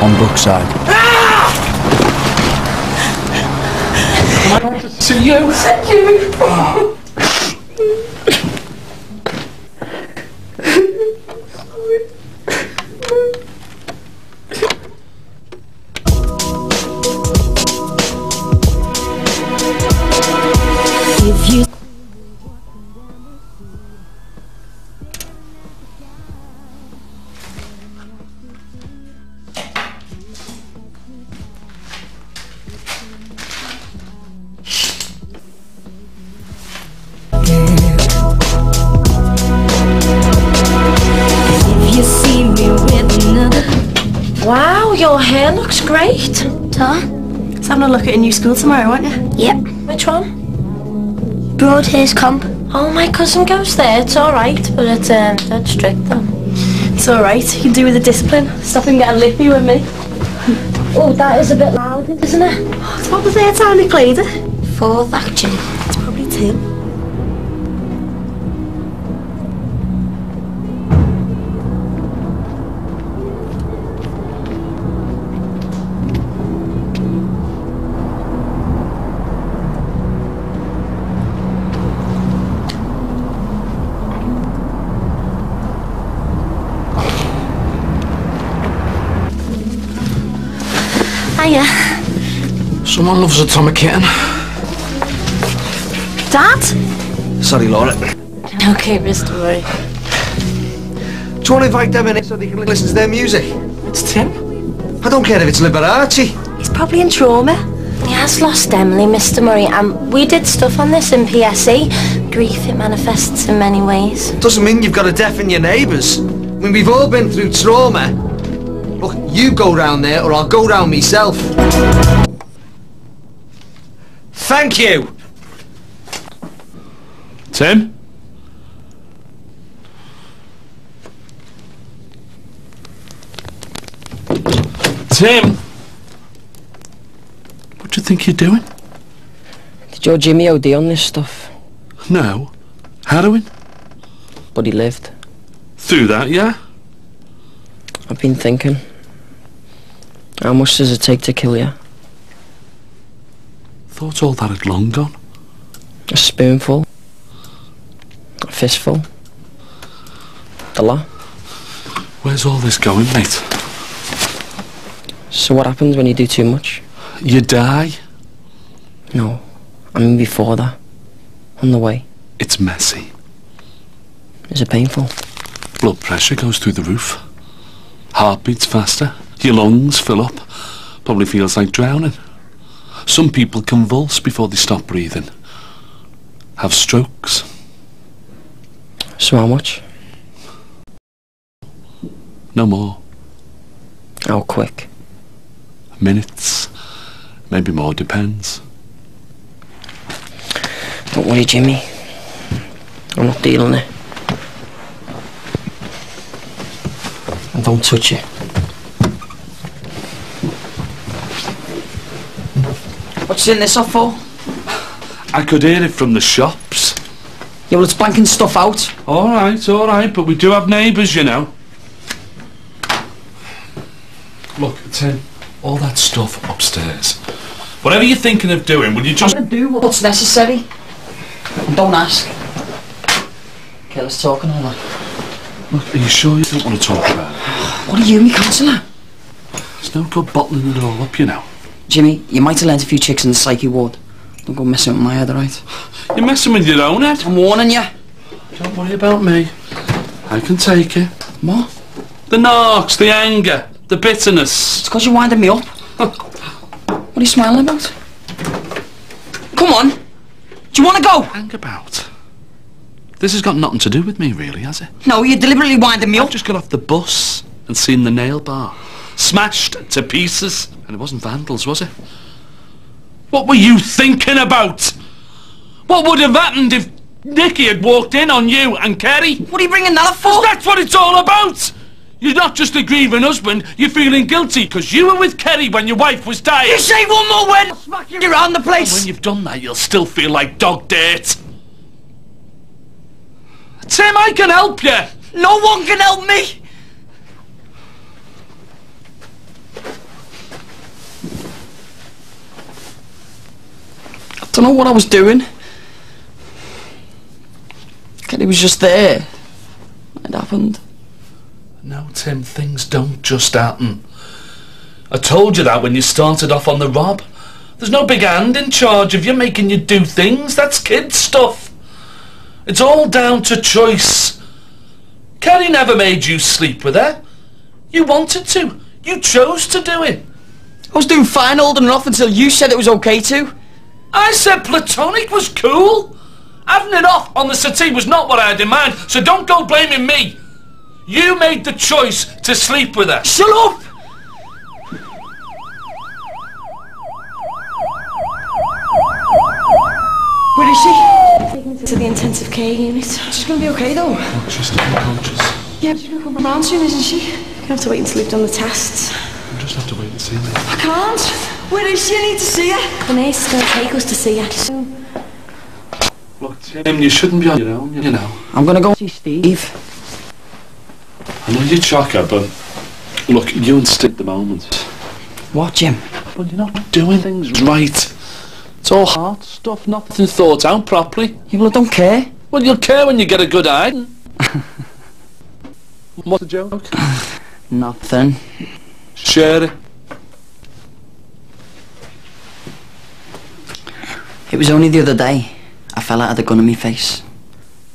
on Brookside. I want to see you. Thank you. Oh. If you see me with another. Wow, your hair looks great. Huh? Let's have a look at your new school tomorrow, aren't you? Yep. Which one? Broad Hair's Comp. Oh, my cousin goes there. It's all right, but it's dead strict though. It's all right. You can do with the discipline. Stop him getting lippy with me. Oh, that is a bit loud, isn't it? What was their time they played it? Fourth, actually. It's probably Tim. Hiya. Someone loves a Tommy Kitten. Dad? Sorry, Laura. Okay, Mr. Murray. Do you want to invite them in so they can listen to their music? It's Tim. I don't care if it's Liberace. He's probably in trauma. He has lost Emily, Mr. Murray, and we did stuff on this in PSE. Grief, it manifests in many ways. Doesn't mean you've got to deafen your neighbours. I mean, we've all been through trauma. Look, you go round there or I'll go round myself. Thank you! Tim? Tim? What do you think you're doing? Did your Jimmy OD on this stuff? No. Heroin? But he lived. Through that, yeah? I've been thinking. How much does it take to kill you? Thought all that had long gone. A spoonful? A fistful? A lot? Where's all this going, mate? So what happens when you do too much? You die. No, I mean before that. On the way. It's messy. Is it painful? Blood pressure goes through the roof. Heart beats faster. Your lungs fill up. Probably feels like drowning. Some people convulse before they stop breathing. Have strokes. So how much? No more. How quick? Minutes. Maybe more, depends. Don't worry, Jimmy. I'm not dealing it. And don't touch it. What's in this off for? I could hear it from the shops. Yeah, well, it's banking stuff out. All right, but we do have neighbours, you know. Look, Tim, all that stuff upstairs. Whatever you're thinking of doing, will you just... I'm gonna do what's necessary. And don't ask. Okay, let's talk and all that. Look, are you sure you don't want to talk about it? What are you, me counsellor? There's no good bottling it all up, you know. Jimmy, you might have learnt a few tricks in the psyche ward. Don't go messing with my head, alright? You're messing with your own head. I'm warning you. Don't worry about me. I can take it. What? The knocks, the anger, the bitterness. It's because you're winding me up. What are you smiling about? Come on. Do you want to go? Hang about. This has got nothing to do with me, really, has it? No, you're deliberately winding me up. I've just got off the bus and seen the nail bar. Smashed to pieces. And it wasn't vandals, was it? What were you thinking about? What would have happened if Nikki had walked in on you and Kerry? What are you bringing that up for? 'Cause that's what it's all about! You're not just a grieving husband, you're feeling guilty because you were with Kerry when your wife was dying. You say one more word, I'll smack you around the place. And when you've done that, you'll still feel like dog dirt. Tim, I can help you. No one can help me. Don't know what I was doing. It was just there. It happened. No, Tim, things don't just happen. I told you that when you started off on the rob. There's no big hand in charge of you making you do things. That's kid stuff. It's all down to choice. Kerry never made you sleep with her. You wanted to. You chose to do it. I was doing fine holding it off until you said it was okay to. I said platonic was cool. Having it off on the settee was not what I had in mind, so don't go blaming me. You made the choice to sleep with her. Shut up! Where is she? Taken to the intensive care unit. She's gonna be okay though. Oh, she's still unconscious. Yeah, she's gonna come around soon, isn't she? Gonna have to wait until we've done the tests. We'll just have to wait and see. I can't. Where is she? I need to see her. The nurse is gonna take us to see her soon. Look, Tim, you shouldn't be on your own, you know. I'm gonna go see Steve. I know you're chocker, but look, you and Steve at the moment. What, Jim? Well, you're not doing things right. It's all heart stuff, nothing thought out properly. Yeah, well, I don't care. Well, you'll care when you get a good eye. What's the joke? Nothing. Share it. It was only the other day. I fell out of the gun in my face.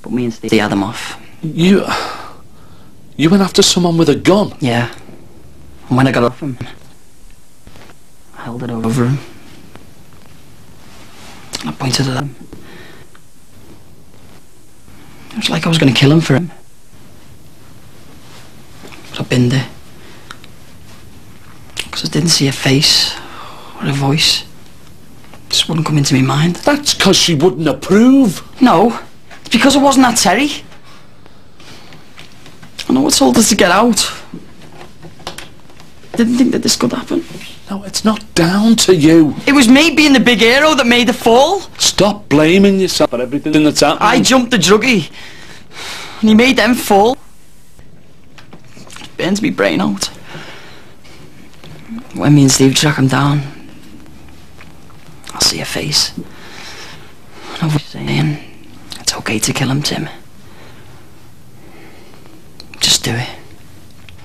But me and Steve had him off. You went after someone with a gun? Yeah. And when I got off him, I held it over him. And I pointed at him. It was like I was going to kill him for him. But I binned it. Because I didn't see a face or a voice. It just wouldn't come into my mind. That's because she wouldn't approve. No, it's because I wasn't that Terry. I know what told us to get out. Didn't think that this could happen. No, it's not down to you. It was me being the big hero that made the fall. Stop blaming yourself for everything that's happening. I jumped the druggie, and he made them fall. It burns me brain out. When me and Steve track him down, I'll see a face. And I was saying, it's okay to kill him, Tim. Just do it.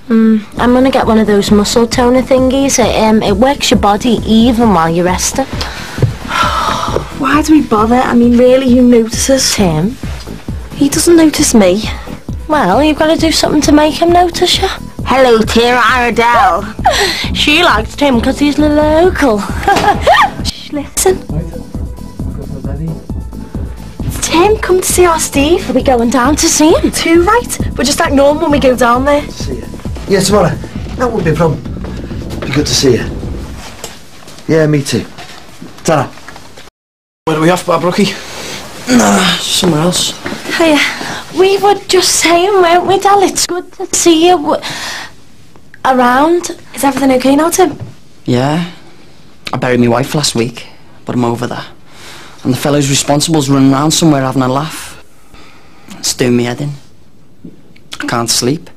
I'm gonna get one of those muscle toner thingies. It works your body even while you're resting. Why do we bother? I mean, really, who notices? Tim? He doesn't notice me. Well, you've got to do something to make him notice you. Hello, Tim, I'm Adele. She likes Tim because he's local. Shh, listen. Tim, come to see our Steve. Are we going down to see him? Too right. We'll just act normal when we go down there. See you. Yeah, tomorrow. That won't be a problem. Be good to see you. Yeah, me too. Ta-ra. Where are we off, Brookie? Nah, somewhere else. Hiya. We were just saying, weren't we, Del? It's good to see you around. Is everything okay now, Tim? Yeah. I buried my wife last week, but I'm over that. And the fellow who's responsible's running around somewhere having a laugh. It's doing me head in. I can't sleep.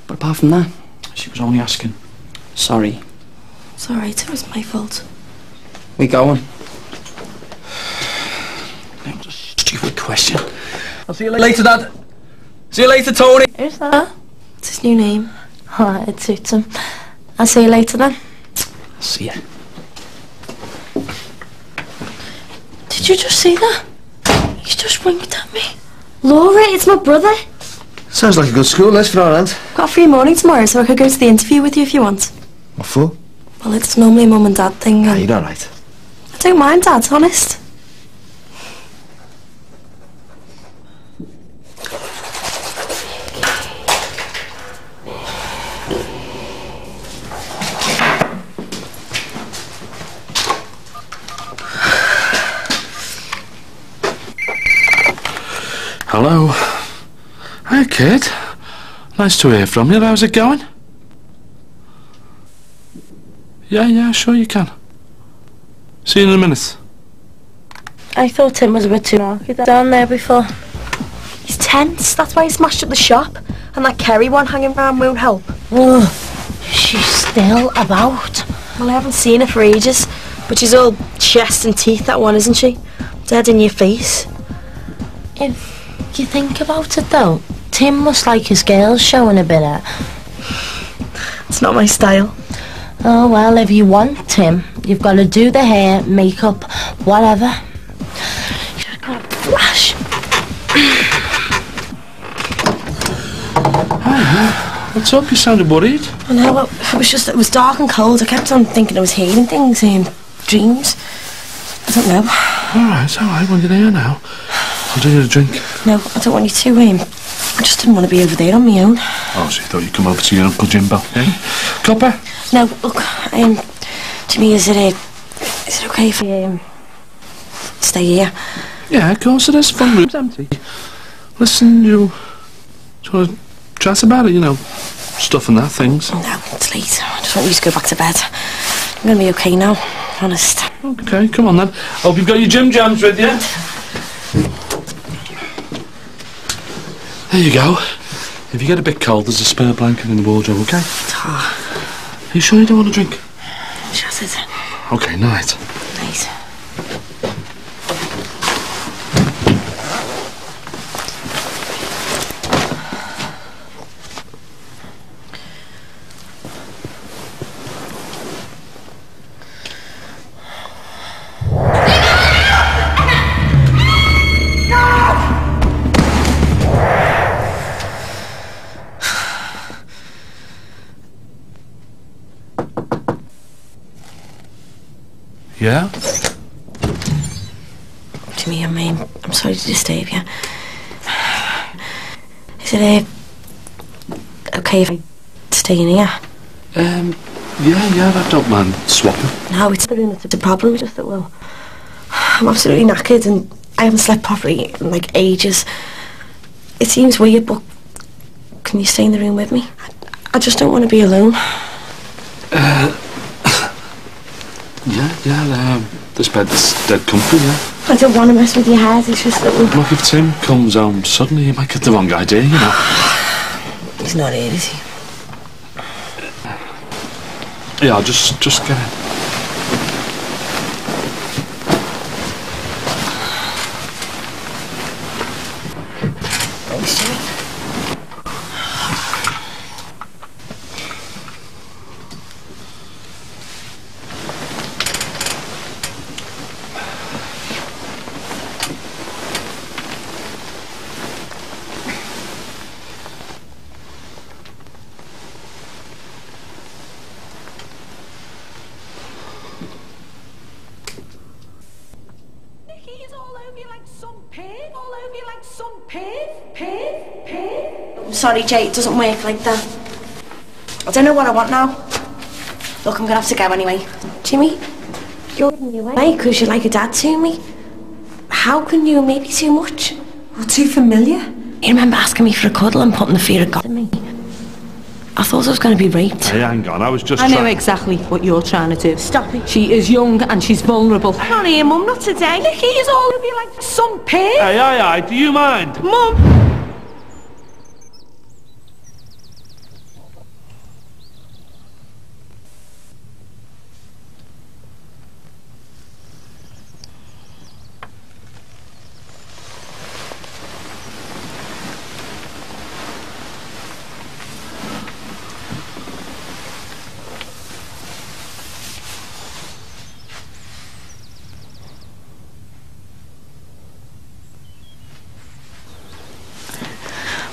But apart from that... She was only asking. Sorry. It's alright, it was my fault. We going? That was a stupid question. I'll see you later, Dad. See you later, Tony. Who's that? It's his new name. Oh, it suits him. I'll see you later then. I'll see ya. Did you just see that? He just winked at me. Laura, it's my brother. Sounds like a good school, let's for our hand. Got a free morning tomorrow, so I could go to the interview with you if you want. What for? Well, it's normally a mum and dad thing. Ah, you're alright. I don't mind, Dad, honest. Hello. Hi, kid. Nice to hear from you. How's it going? Yeah, sure you can. See you in a minute. I thought Tim was a bit too narky down there before. He's tense, that's why he smashed up the shop. And that Kerry one hanging around won't help. Ugh, she's still about. Well, I haven't seen her for ages, but she's all chest and teeth, that one, isn't she? Dead in your face. If you think about it though, Tim must like his girls showing a bit of... It's not my style. Oh well, if you want Tim, you've got to do the hair, makeup, whatever. You just got to flash. Hi, what's up? You sounded worried. I know, it was dark and cold. I kept on thinking I was hearing things in dreams. I don't know. Alright, it's alright, when you're there now. I'll do you a drink. No, I don't want you to, I just didn't want to be over there on my own. Oh, so you thought you'd come over to your Uncle Jimbo, eh? Copper? No, look, Jimmy, is it okay if I, stay here? Yeah, of course it is. Fun room's empty. Listen, you want to chat about it, you know, stuff and that, things? No, it's late. I just want you to go back to bed. I'm going to be okay now, honest. Okay, come on then. Hope you've got your gym jams with you. There you go. If you get a bit cold, there's a spare blanket in the wardrobe, okay? Are you sure you don't want a drink? Shut it. Okay, night. Night. Yeah? Jimmy, I'm sorry to disturb you. Is it okay if I stay in here? Yeah, I don't mind swapping. No, it's not a problem, just that, well, I'm absolutely knackered and I haven't slept properly in, like, ages. It seems weird, but can you stay in the room with me? I just don't want to be alone. Yeah, this bed's dead comfy, yeah. I don't want to mess with your head, it's just that... Look, if Tim comes home suddenly, he might get the wrong idea, you know. He's not here, is he? Yeah, I'll just get in. Thanks, Jimmy. Sorry, Jay, it doesn't work like that. I don't know what I want now. Look, I'm gonna have to go anyway. Jimmy, you're giving me away because you're like a dad to me. How can you and me be too much? Or too familiar? You remember asking me for a cuddle and putting the fear of God in me? I thought I was going to be raped. Hey, hang on, I was just I know exactly what you're trying to do. Stop it. She is young and she's vulnerable. Not here, Mum, not today. Nikki is all of you like some pig. Hey, aye, do you mind? Mum!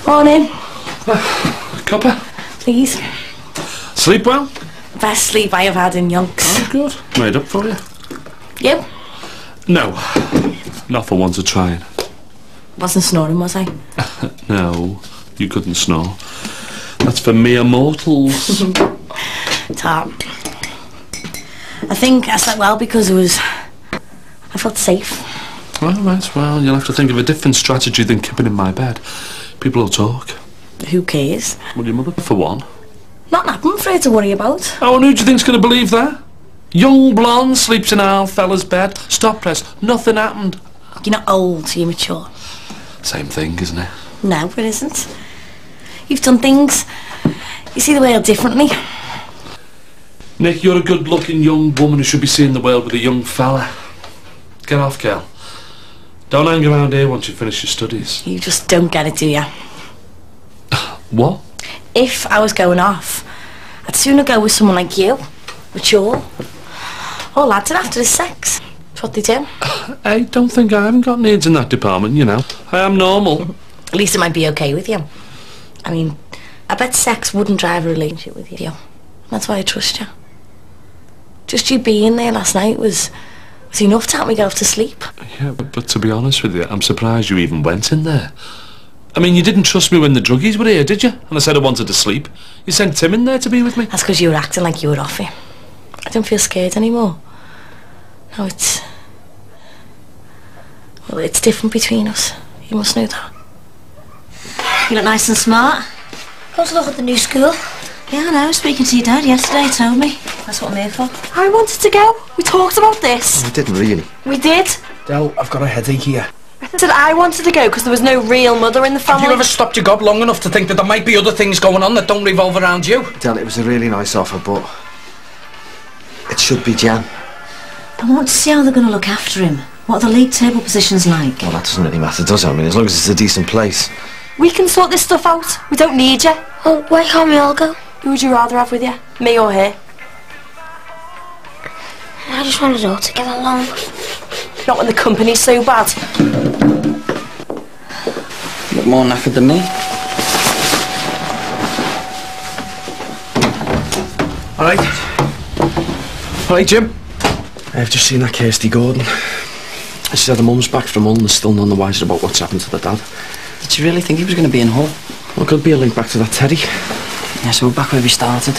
Morning. Copper? Please. Sleep well? Best sleep I have had in yonks. Oh, good. Made up for you. You? No. Not for once of trying. Wasn't snoring, was I? No, you couldn't snore. That's for mere mortals. Tom. I think I slept well because I felt safe. Well, you'll have to think of a different strategy than keeping in my bed. People will talk. Who cares? Well, your mother, for one. Not happened for her to worry about. Oh, and who do you think's going to believe that? Young blonde sleeps in our fella's bed. Stop press. Nothing happened. You're not old, you're mature. Same thing, isn't it? No, it isn't. You've done things. You see the world differently. Nick, you're a good-looking young woman who should be seeing the world with a young fella. Get off, girl. Don't hang around here once you finish your studies. You just don't get it, do you? What? If I was going off, I'd sooner go with someone like you. Mature. All lads are after the sex. That's what they do. I don't think I haven't got needs in that department, you know. I am normal. At least it might be okay with you. I mean, I bet sex wouldn't drive a relationship with you. That's why I trust you. Just you being there last night was enough to help me get off to sleep. Yeah, but to be honest with you, I'm surprised you even went in there. I mean, you didn't trust me when the druggies were here, did you? And I said I wanted to sleep. You sent Tim in there to be with me. That's because you were acting like you were off it. I don't feel scared anymore. No, well, it's different between us. You must know that. You look nice and smart. Go to look at the new school. Yeah, I know. Speaking to your dad yesterday, he told me. That's what I'm here for. I wanted to go. We talked about this. We didn't really. We did. Adele, I've got a headache here. I said I wanted to go because there was no real mother in the family. Have you ever stopped your gob long enough to think that there might be other things going on that don't revolve around you? Adele, it was a really nice offer, but it should be Jan. I want to see how they're going to look after him. What are the league table positions like? Well, that doesn't really matter, does it? I mean, as long as it's a decent place. We can sort this stuff out. We don't need you. Oh, why can't we all go? Who would you rather have with you? Me or her? I just want us all to get along. Not when the company's so bad. You look more knackered than me. Alright, Jim. I've just seen that Kirsty Gordon. She said her mum's back from London, still none the wiser about what's happened to the dad. Did you really think he was going to be in Hull? Well, could be a link back to that Teddy. Yeah, so we're back where we started.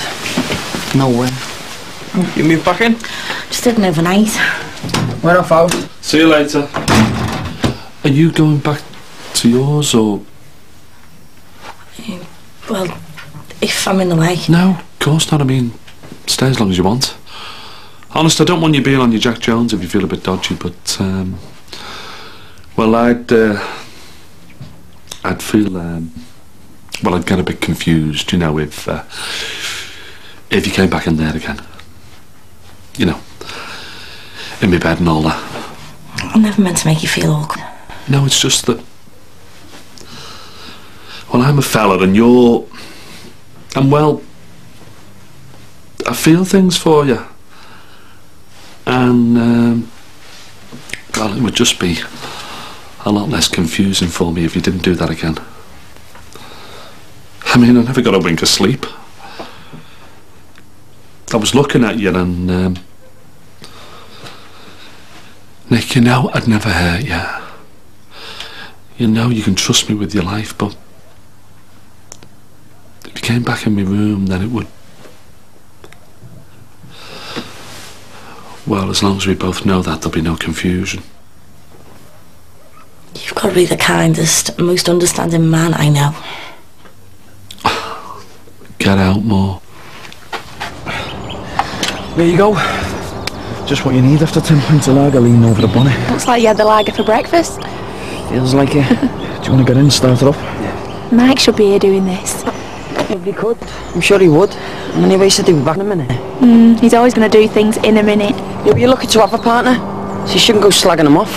No way. You moved back in? Just did an overnight. We're off out. See you later. Are you going back to yours, or...? Well, if I'm in the way. No, of course not. I mean, stay as long as you want. Honest, I don't want you being on your Jack Jones if you feel a bit dodgy, but, well, I'd feel, well, I'd get a bit confused, you know, if you came back in there again. You know, in my bed and all that. I never meant to make you feel awkward. No, it's just that, well, I'm a fella and you're, and well, I feel things for you. And, well, it would just be a lot less confusing for me if you didn't do that again. I mean, I never got a wink of sleep. I was looking at you and, Nick, you know I'd never hurt you. You know you can trust me with your life, but if you came back in my room, then it would... Well, as long as we both know that, there'll be no confusion. You've got to be the kindest, most understanding man I know. Get out more. There you go. Just what you need after 10 pints of lager leaning over the bonnet. Looks like you had the lager for breakfast. Feels like it. Do you want to get in and start it up? Yeah. Mike should be here doing this. If he could. I'm sure he would. And anyway, he said he'd be back in a minute. He's always going to do things in a minute. Yeah, but you're lucky to have a partner. So you shouldn't go slagging him off.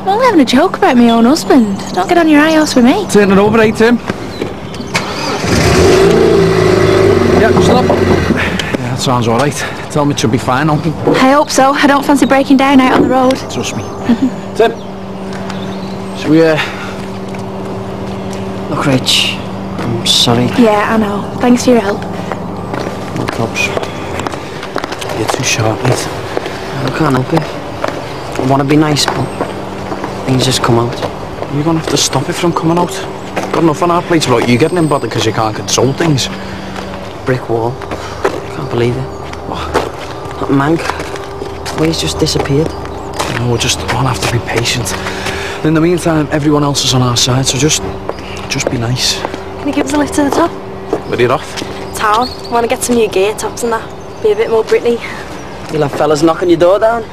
I'm only having a joke about my own husband. Don't get on your high horse with me. Turn it over, eh, Tim? Yeah, stop. Yeah, that sounds alright. Tell me it should be fine, Uncle. I hope so. I don't fancy breaking down out on the road. Trust me. Tim, should we, Look, Rich, I'm sorry. Yeah, I know. Thanks for your help. No props. You're too sharp, mate. I can't help it. I want to be nice, but things just come out. You're going to have to stop it from coming out. Got enough on our plates about you getting in bother because you can't control things. Brick wall. Can't believe it. What? That Mank. The way he's just disappeared. No, we just won't have to be patient. In the meantime, everyone else is on our side, so just be nice. Can you give us a lift to the top? Where are you off? Town. I want to get some new gear tops and that. Be a bit more Britney. You'll have fellas knocking your door down.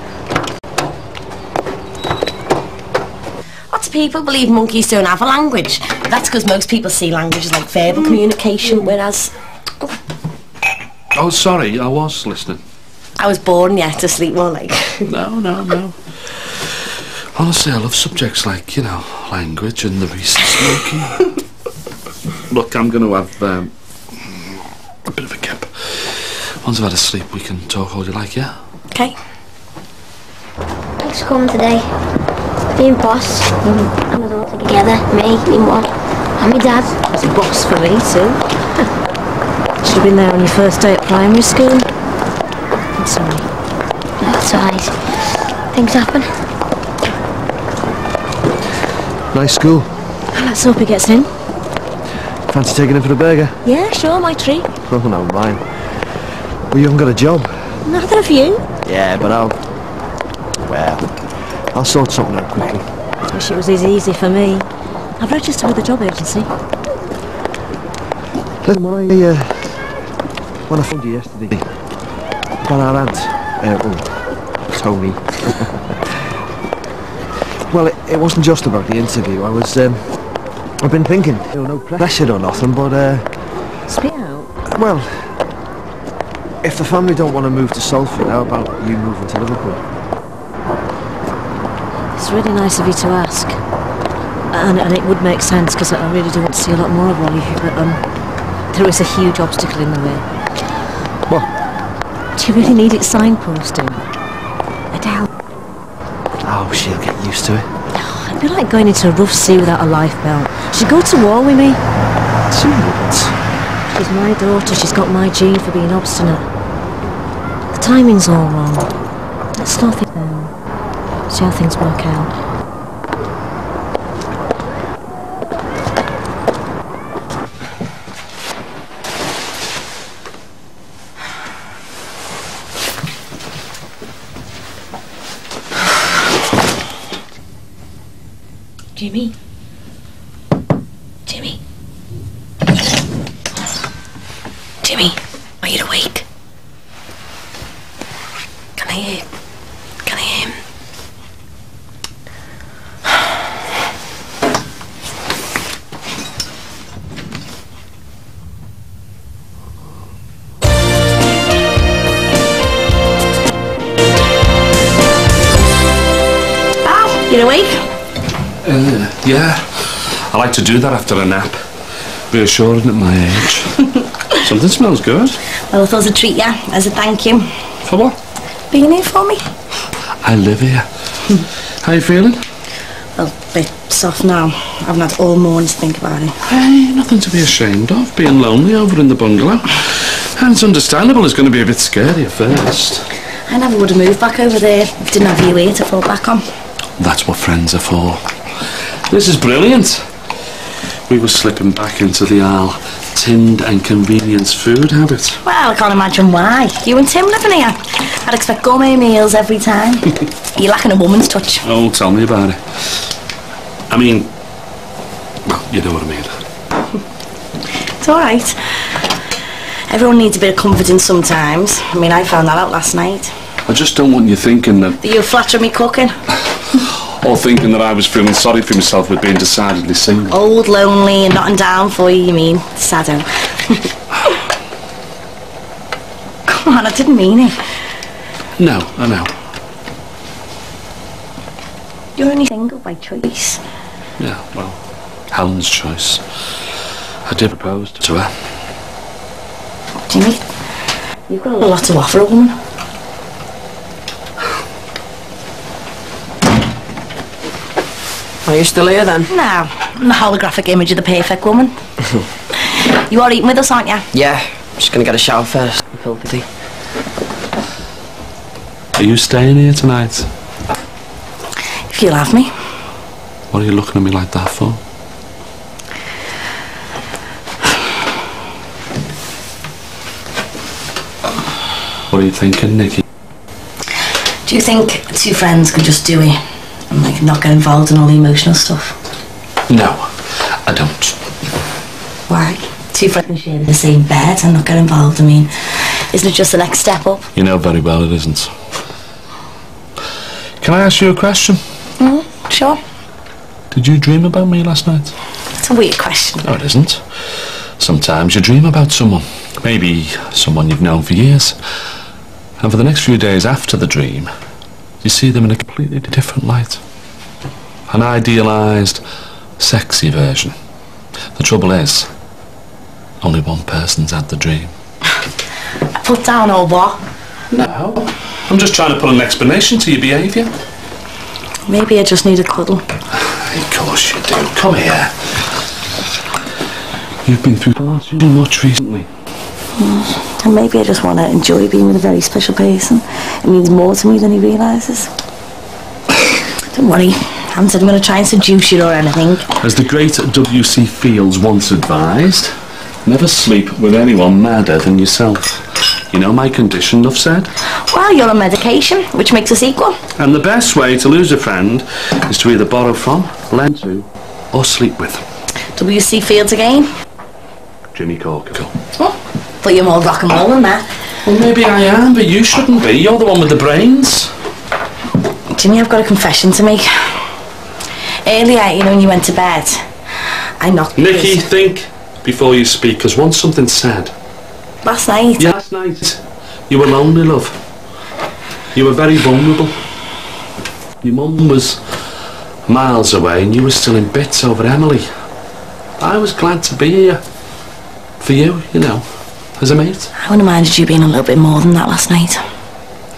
Lots of people believe monkeys don't have a language. But that's because most people see language as like verbal communication, whereas... Oh, sorry, I was listening. I was born, yeah, to sleep more like... No. Honestly, I love subjects like, you know, language and the recent smoking. Look, I'm going to have a bit of a kip. Once I've had a sleep, we can talk all you like, yeah? Okay. Thanks for coming today. Me and Boss, and us all together. Me Mum, and my dad. There's a boss for me too. Should have been there on your first day at primary school. I'm sorry. No, that's alright. Things happen. Nice school. Let's hope he gets in. Fancy taking him for a burger? Yeah, sure, my treat. Oh, no, mine. Well, you haven't got a job. Neither of you. Yeah, but I'll sort something out quickly. Wish it was as easy for me. I've registered with the job agency. Listen, when I phoned you yesterday about our aunt, Tony. Well, it wasn't just about the interview. I've been thinking, you know, no pressure or nothing, but Spit out. well, if the family don't want to move to Salford, how about you moving to Liverpool? It's really nice of you to ask. And it would make sense, because I really do want to see a lot more of Ollie, but there is a huge obstacle in the way. What? Do you really need it signposting? Adele. Oh, she'll get used to it. It'd be like going into a rough sea without a lifebelt. She'd go to war with me. She wouldn't. She's my daughter, she's got my gene for being obstinate. The timing's all wrong. Let's slow things down. See how things work out. Jimmy? Jimmy? Jimmy, are you awake? Can I hear him? Al, you awake? Yeah. I like to do that after a nap. Reassuring at my age. Something smells good. Well, I thought I'd treat you as a thank you. For what? Being here for me. I live here. How you feeling? Well, a bit soft now. I haven't had all morning to think about it. Hey, nothing to be ashamed of. Being lonely over in the bungalow. And it's understandable it's going to be a bit scary at first. I never would have moved back over there if I didn't have you here to fall back on. That's what friends are for. This is brilliant. We were slipping back into the tinned and convenience food habit. Well, I can't imagine why. You and Tim living here. I'd expect gourmet meals every time. You're lacking a woman's touch. Oh, tell me about it. I mean, well, you know what I mean. It's alright. Everyone needs a bit of comforting sometimes. I mean, I found that out last night. I just don't want you thinking that you're flattering me cooking. Or thinking that I was feeling sorry for myself with being decidedly single. Old, lonely and nothing down for you mean? Sado. Come on, I didn't mean it. No, I know. You're only single by choice. Yeah, well, Helen's choice. I did propose to her. Jimmy, you've got a lot to offer a woman. Are you still here then? No, I'm the holographic image of the perfect woman. You are eating with us, aren't you? Yeah, I'm just gonna get a shower first. I'm filthy. Are you staying here tonight? If you'll have me. What are you looking at me like that for? What are you thinking, Nikki? Do you think two friends could just do it and like not get involved in all the emotional stuff? No, I don't. Why? Two friends can share the same bed and not get involved. I mean, isn't it just the next step up? You know very well it isn't. Can I ask you a question? Sure. Did you dream about me last night? It's a weird question. No, it isn't. Sometimes you dream about someone. Maybe someone you've known for years. And for the next few days after the dream, you see them in a completely different light. An idealised, sexy version. The trouble is, only one person's had the dream. Put down or what? No. I'm just trying to put an explanation to your behaviour. Maybe I just need a cuddle. Of course you do. Come here. You've been through far too much recently. And maybe I just want to enjoy being with a very special person. It means more to me than he realises. Don't worry. I haven't said I'm going to try and seduce you or anything. As the great W.C. Fields once advised, never sleep with anyone madder than yourself. You know my condition, enough said? Well, you're on medication, which makes us equal. And the best way to lose a friend is to either borrow from, lend to, or sleep with. W.C. Fields again? Jimmy Corker. Oh, but you're more rock and roll than that. Well, maybe I am, but you shouldn't be. You're the one with the brains. Jimmy, I've got a confession to make. Earlier, you know, when you went to bed, I knocked... Nikki, think before you speak, because once something's said... Last night? Yeah, last night. You were lonely, love. You were very vulnerable. Your mum was miles away and you were still in bits over Emily. I was glad to be here. For you, you know, as a mate. I wouldn't have minded you being a little bit more than that last night.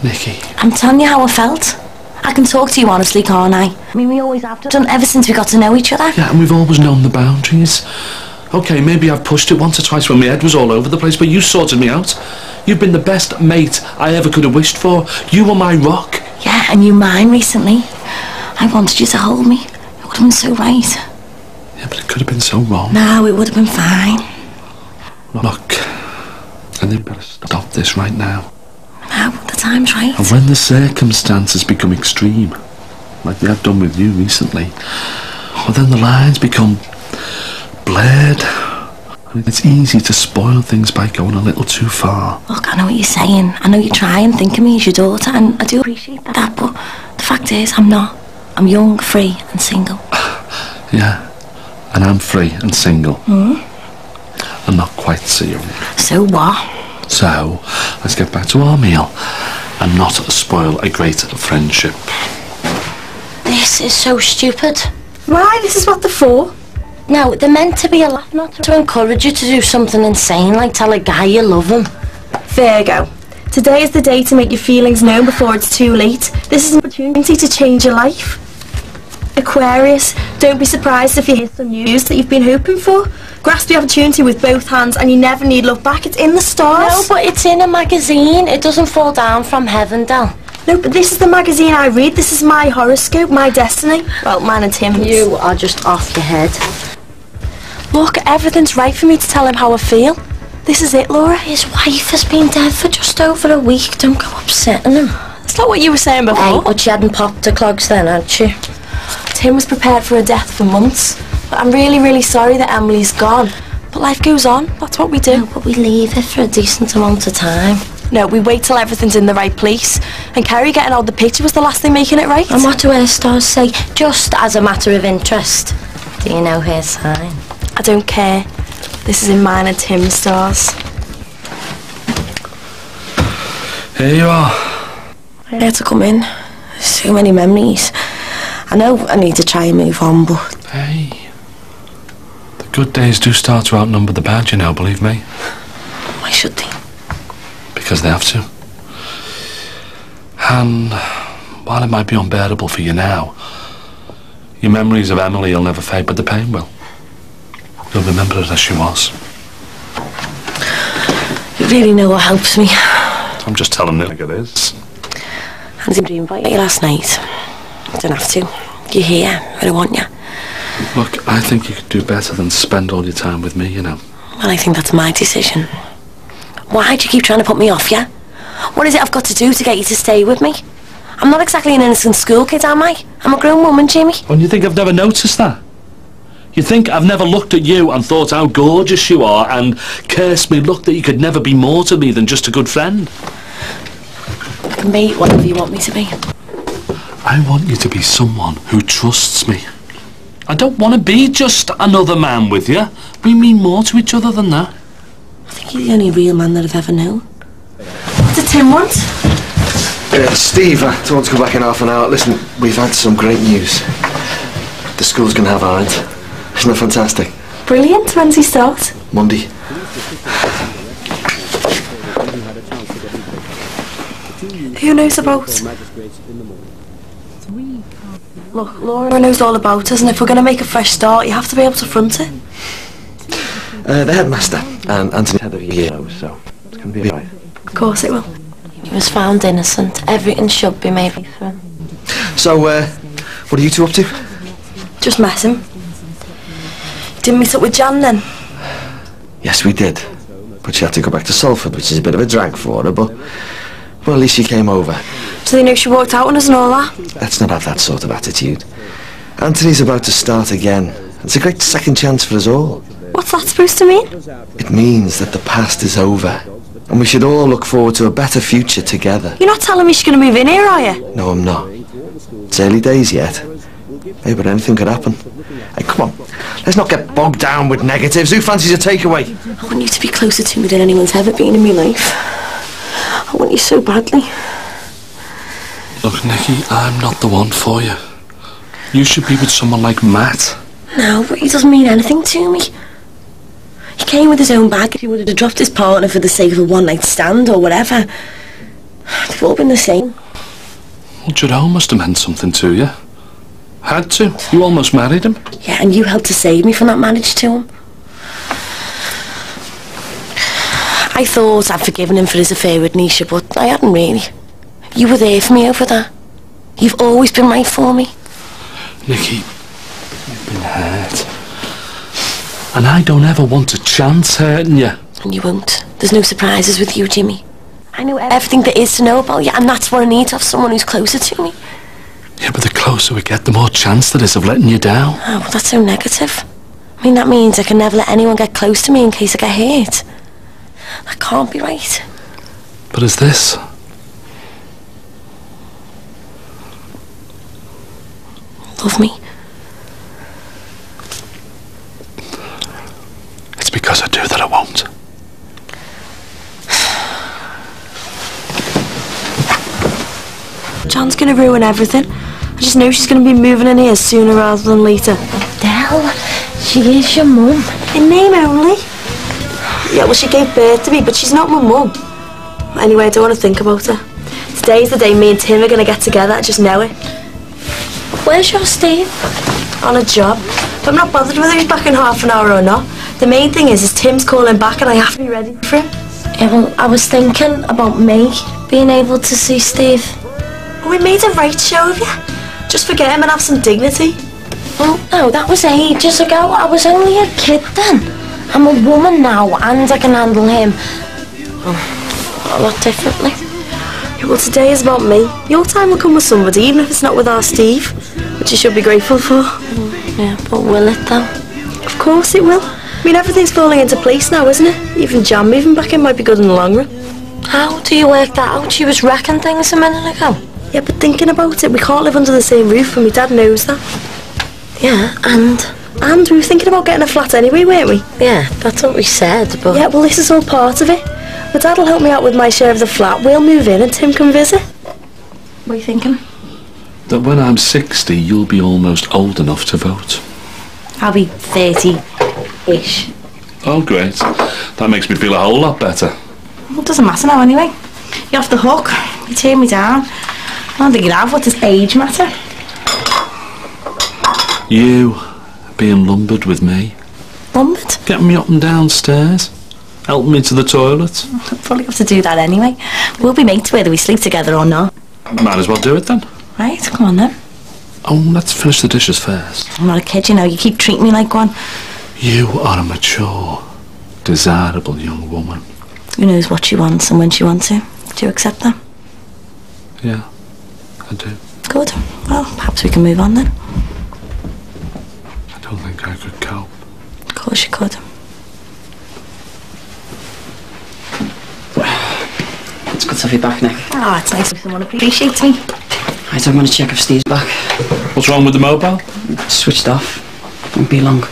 Nikki. I'm telling you how I felt. I can talk to you honestly, can't I? I mean, we always have done ever since we got to know each other. Yeah, and we've always known the boundaries. OK, maybe I've pushed it once or twice when my head was all over the place, but you sorted me out. You've been the best mate I ever could have wished for. You were my rock. Yeah, and you mine recently. I wanted you to hold me. It would have been so right. Yeah, but it could have been so wrong. No, it would have been fine. Look, I think we better stop this right now. No, the time's right. And when the circumstances become extreme, like they have done with you recently, well then the lines become blurred. I mean, it's easy to spoil things by going a little too far. Look, I know what you're saying. I know you try and think of me as your daughter, and I do appreciate that, but the fact is, I'm not. I'm young, free and single. Yeah, and I'm free and single. I'm not quite so young. So what? So, let's get back to our meal and not spoil a great friendship. This is so stupid. Why? This is what they're for. No, they're meant to be a laugh, not to encourage you to do something insane, like tell a guy you love him. Virgo, today is the day to make your feelings known before it's too late. This is an opportunity to change your life. Aquarius, don't be surprised if you hear some news that you've been hoping for. Grasp the opportunity with both hands and you never need look back. It's in the stars. No, but it's in a magazine. It doesn't fall down from heaven, Del. No, but this is the magazine I read. This is my horoscope, my destiny. Well, mine and Tim's. You are just off your head. Look, everything's right for me to tell him how I feel. This is it, Laura. His wife has been dead for just over a week. Don't go upsetting him. That's not what you were saying before. Hey, but she hadn't popped her clogs then, had she? Tim was prepared for a death for months. But I'm really, really sorry that Emily's gone. But life goes on. That's what we do. No, but we leave it for a decent amount of time. No, we wait till everything's in the right place. And Kerry getting out the picture was the last thing making it right. And what do her stars say? Just as a matter of interest. Do you know her sign? I don't care. This is in mine and Tim's stars. Here you are. I had to come in. So many memories. I know I need to try and move on, but... Hey. The good days do start to outnumber the bad, you know, believe me. Why should they? Because they have to. And while it might be unbearable for you now, your memories of Emily will never fade, but the pain will. You'll remember her as she was. You really know what helps me. I'm just telling it like it is. I didn't invite you last night. I don't have to. You're here. I don't want you. Look, I think you could do better than spend all your time with me, you know. Well, I think that's my decision. Why do you keep trying to put me off, yeah? What is it I've got to do to get you to stay with me? I'm not exactly an innocent school kid, am I? I'm a grown woman, Jimmy. And you think I've never noticed that? You think I've never looked at you and thought how gorgeous you are and cursed me luck that you could never be more to me than just a good friend? I can be whatever you want me to be. I want you to be someone who trusts me. I don't want to be just another man with you. We mean more to each other than that. I think you're the only real man that I've ever known. What did Tim want? Steve, I don't want to come back in half an hour. Listen, we've had some great news. The school's gonna have Ireland. Isn't that fantastic? Brilliant. When's he start? Monday. Who knows about? Look, Laura knows all about us, and if we're going to make a fresh start, you have to be able to front it. The headmaster and Anthony head of year knows, so it's gonna be alright. Of course it will. He was found innocent. Everything should be made for him. So, what are you two up to? Just messing. Didn't meet up with Jan then? Yes, we did. But she had to go back to Salford, which is a bit of a drag for her, but... Well, at least she came over. So they know she walked out on us and all that? Let's not have that sort of attitude. Anthony's about to start again. It's a great second chance for us all. What's that supposed to mean? It means that the past is over. And we should all look forward to a better future together. You're not telling me she's going to move in here, are you? No, I'm not. It's early days yet. Hey, but anything could happen. Hey, come on. Let's not get bogged down with negatives. Who fancies a takeaway? I want you to be closer to me than anyone's ever been in my life. I want you so badly. Look, Nikki, I'm not the one for you. You should be with someone like Matt. No, but he doesn't mean anything to me. He came with his own bag. If he would have dropped his partner for the sake of a one-night stand or whatever, they've all been the same. Well, Jerome must have meant something to you. Had to. You almost married him. Yeah, and you helped to save me from that marriage to him. I thought I'd forgiven him for his affair with Nisha, but I hadn't really. You were there for me over that. You've always been right for me. Nikki, you've been hurt. And I don't ever want a chance hurting you. And you won't. There's no surprises with you, Jimmy. I know everything there is to know about you, and that's what I need to have someone who's closer to me. Yeah, but the closer we get, the more chance there is of letting you down. Oh, well, that's so negative. I mean, that means I can never let anyone get close to me in case I get hurt. That can't be right. But is this? Love me? It's because I do that I won't. Jan's going to ruin everything. I just know she's going to be moving in here sooner rather than later. Adele, she is your mum. In name only. Yeah, well, she gave birth to me, but she's not my mum. Anyway, I don't want to think about her. Today's the day me and Tim are going to get together, I just know it. Where's your Steve? On a job. But I'm not bothered whether he's back in half an hour or not. The main thing is Tim's calling back and I have to be ready for him. Yeah, well, I was thinking about me being able to see Steve. Well, we made a right show of you. Just forget him and have some dignity. Well, no, that was ages ago. I was only a kid then. I'm a woman now and I can handle him. A lot differently. Yeah, well, today is about me. Your time will come with somebody, even if it's not with our Steve, which you should be grateful for. Yeah, but will it though? Of course it will. I mean, everything's falling into place now, isn't it? Even Jan moving back in might be good in the long run. How do you work that out? She was wrecking things a minute ago. Yeah, but thinking about it, we can't live under the same roof and my dad knows that. Yeah, and we were thinking about getting a flat anyway, weren't we? Yeah, that's what we said, but... Yeah, well, this is all part of it. My dad will help me out with my share of the flat, we'll move in and Tim can visit. What are you thinking? That when I'm 60, you'll be almost old enough to vote. I'll be 30-ish. Oh, great. That makes me feel a whole lot better. Well, it doesn't matter now anyway. You're off the hook. You turned me down. I don't think you'd have. What does age matter? You being lumbered with me. Lumbered? Getting me up and downstairs. Helping me to the toilet. I'll probably have to do that anyway. We'll be mates whether we sleep together or not. Might as well do it then. Right, come on then. Oh, let's finish the dishes first. I'm not a kid, you know. You keep treating me like one. You are a mature, desirable young woman. Who knows what she wants and when she wants it. Do you accept that? Yeah, I do. Good. Well, perhaps we can move on then. I don't think I could cope. Of course you could. It's good to have you back, Nick. Oh, it's nice if someone appreciates me. I don't want to check if Steve's back. What's wrong with the mobile? Switched off. Won't be long.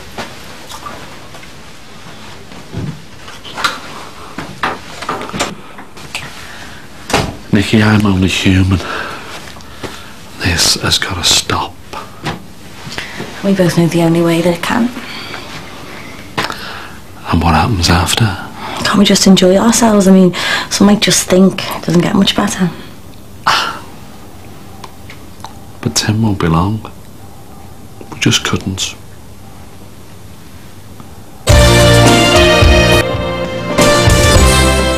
Nikki, I'm only human. This has got to stop. We both know the only way that it can. And what happens after? Can't we just enjoy ourselves? I mean, some might just think it doesn't get much better. But Tim won't be long. We just couldn't.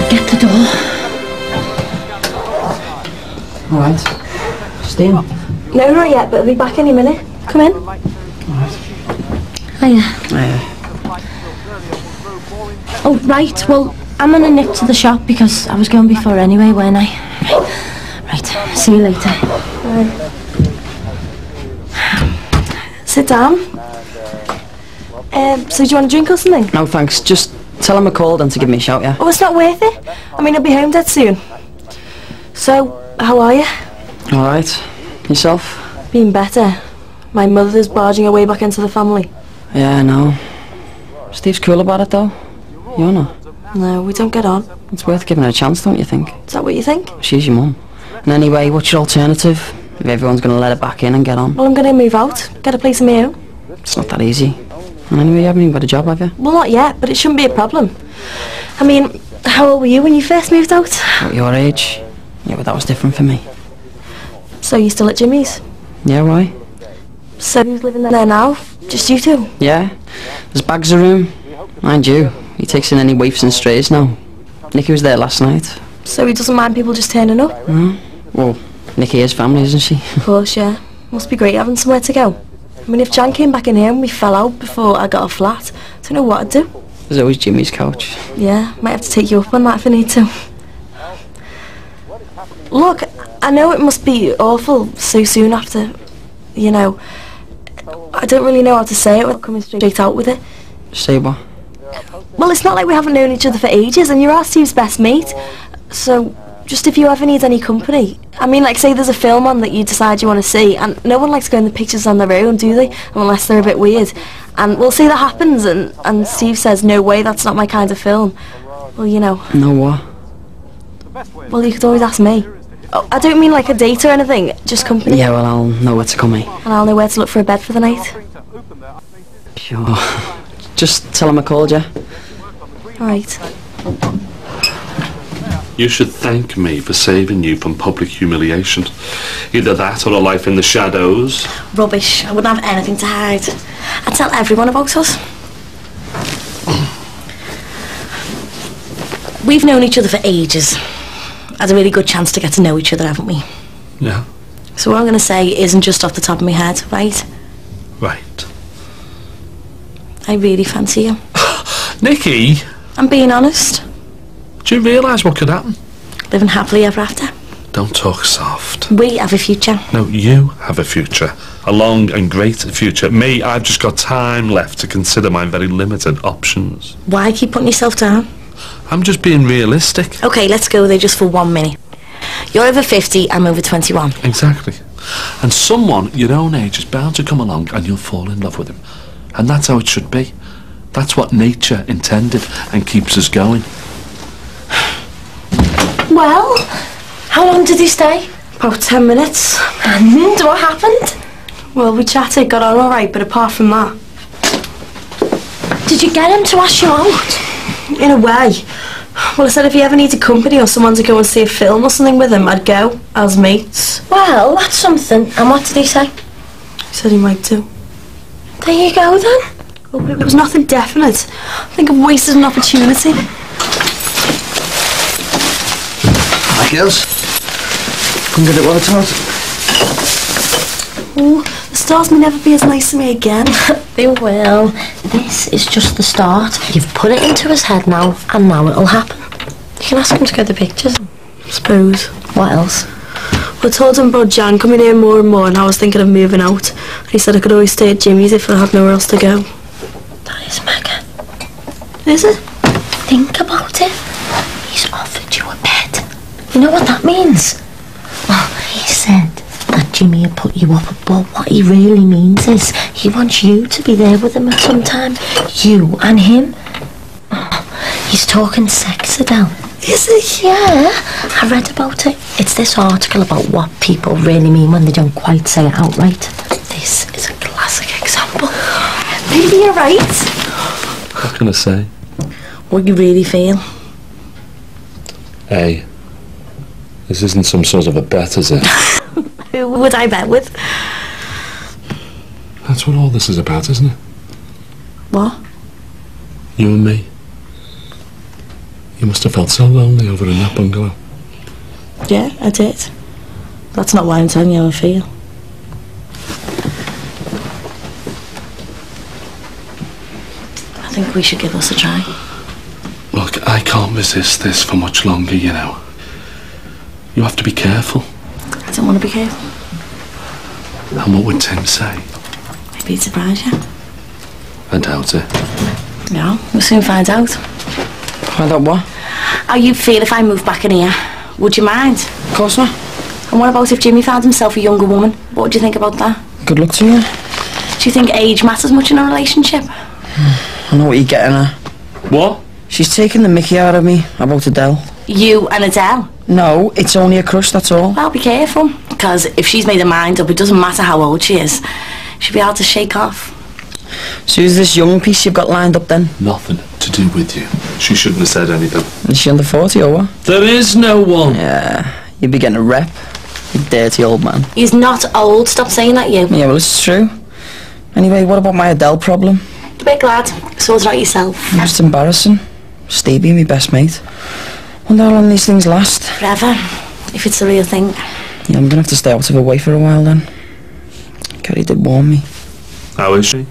Get the door. Alright. Stay up. No, not yet, but I'll be back any minute. Come in. Hiya. Hiya. Oh, right, well, I'm gonna nip to the shop because I was going before anyway, weren't I? Right, see you later. Right. Sit down. So do you want a drink or something? No, thanks. Just tell him I called and to give me a shout, yeah? Oh, it's not worth it. I mean, I'll be home dead soon. So, how are you? Alright. Yourself? Been better. My mother's barging her way back into the family. Yeah, I know. Steve's cool about it, though. You're not? No, we don't get on. It's worth giving her a chance, don't you think? Is that what you think? She's your mum. And anyway, what's your alternative? If everyone's going to let her back in and get on. Well, I'm going to move out. Get a place of my own. It's not that easy. And anyway, you haven't even got a job, have you? Well, not yet, but it shouldn't be a problem. I mean, how old were you when you first moved out? At your age? Yeah, but that was different for me. So you're still at Jimmy's? Yeah, why? So who's living there now? Just you two? Yeah. There's bags of room. Mind you, he takes in any waifs and strays now. Nikki was there last night. So he doesn't mind people just turning up? Mm. Well, Nikki is family, isn't she? Of course, yeah. Must be great having somewhere to go. I mean, if Jan came back in here and we fell out before I got a flat, I don't know what I'd do. There's always Jimmy's couch. Yeah, might have to take you up on that if I need to. Look, I know it must be awful so soon after, you know. I don't really know how to say it without coming straight out with it. Say what? Well, it's not like we haven't known each other for ages and you're our Steve's best mate. So, just if you ever need any company. I mean, like, say there's a film on that you decide you want to see, and no one likes going to the pictures on their own, do they? Unless they're a bit weird. And we'll say that happens, and Steve says, no way, that's not my kind of film. Well, you know. No what? Well, you could always ask me. Oh, I don't mean like a date or anything, just company. Yeah, well, I'll know where to come, mate. And I'll know where to look for a bed for the night. Sure. Just tell him I called you. Right. You should thank me for saving you from public humiliation. Either that or a life in the shadows. Rubbish. I wouldn't have anything to hide. I'd tell everyone about us. We've known each other for ages. Had a really good chance to get to know each other, haven't we? Yeah. So what I'm going to say isn't just off the top of my head, right? Right. I really fancy you. Nikki! I'm being honest. Do you realise what could happen? Living happily ever after. Don't talk soft. We have a future. No, you have a future. A long and great future. Me, I've just got time left to consider my very limited options. Why keep putting yourself down? I'm just being realistic. Okay, let's go there just for 1 minute. You're over 50, I'm over 21. Exactly. And someone your own age is bound to come along and you'll fall in love with him. And that's how it should be. That's what nature intended and keeps us going. Well, how long did he stay? About 10 minutes. And what happened? Well, we chatted, got on alright, but apart from that... Did you get him to ask you out? In a way. Well, I said if he ever needed company or someone to go and see a film or something with him, I'd go, as mates. Well, that's something. And what did he say? He said he might do. There you go then. Well, but it was nothing definite. I think I've wasted an opportunity. Hi, girls. Come get it while it's hot. Oh, the stars may never be as nice to me again. They will. This is just the start. You've put it into his head now, and now it'll happen. You can ask him to go to the pictures. I suppose. What else? Well, I told him about Jan coming here more and more, and I was thinking of moving out. And he said I could always stay at Jimmy's if I had nowhere else to go. That is mega. Is it? Think about it. He's offered you a bed. You know what that means? Well, he said that Jimmy had put you up, but what he really means is he wants you to be there with him at some time. You and him. Oh, he's talking sex, Adele. Is he? Yeah, I read about it. It's this article about what people really mean when they don't quite say it outright. This is a classic example. Maybe you're right. What can I say? What you really feel. Hey, this isn't some sort of a bet, is it? Who would I bet with? That's what all this is about, isn't it? What? You and me. You must have felt so lonely over in that bungalow. Yeah, I did. That's not why I'm telling you how I feel. I think we should give us a try. Look, I can't resist this for much longer, you know. You have to be careful. I don't want to be careful. And what would Tim say? Maybe he'd surprise you. I doubt it. Yeah, we'll soon find out. Find out what? How you feel if I moved back in here? Would you mind? Of course not. And what about if Jimmy found himself a younger woman? What would you think about that? Good luck to you. Do you think age matters much in a relationship? I know what you're getting at. What? She's taking the mickey out of me about Adele. You and Adele? No, it's only a crush, that's all. Well, be careful. Because if she's made her mind up, it doesn't matter how old she is. She'll be hard to shake off. So who's this young piece you've got lined up then? Nothing to do with you. She shouldn't have said anything. Is she under 40 or what? There is no one. Yeah, you'd be getting a rep. You dirty old man. He's not old. Stop saying that, you. Yeah, well, it's true. Anyway, what about my Adele problem? Big lad. Sort it out yourself. Just embarrassing. Stevie, my best mate. Wonder how long these things last. Forever. If it's the real thing. Yeah, I'm gonna have to stay out of her way for a while then. Kerry did warn me. How is she?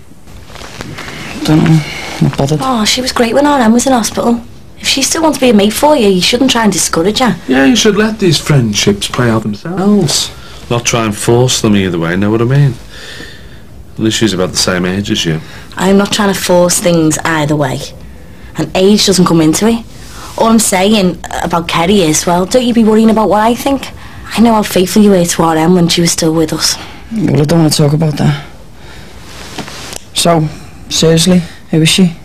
Don't know. Not bothered. Oh, she was great when RM was in hospital. If she still wants to be a mate for you, you shouldn't try and discourage her. Yeah, you should let these friendships play out themselves. Not try and force them either way, know what I mean? At least she's about the same age as you. I'm not trying to force things either way. And age doesn't come into it. All I'm saying about Kerry is, well, don't you be worrying about what I think. I know how faithful you were to RM when she was still with us. Well, I don't want to talk about that. So, seriously, who is she?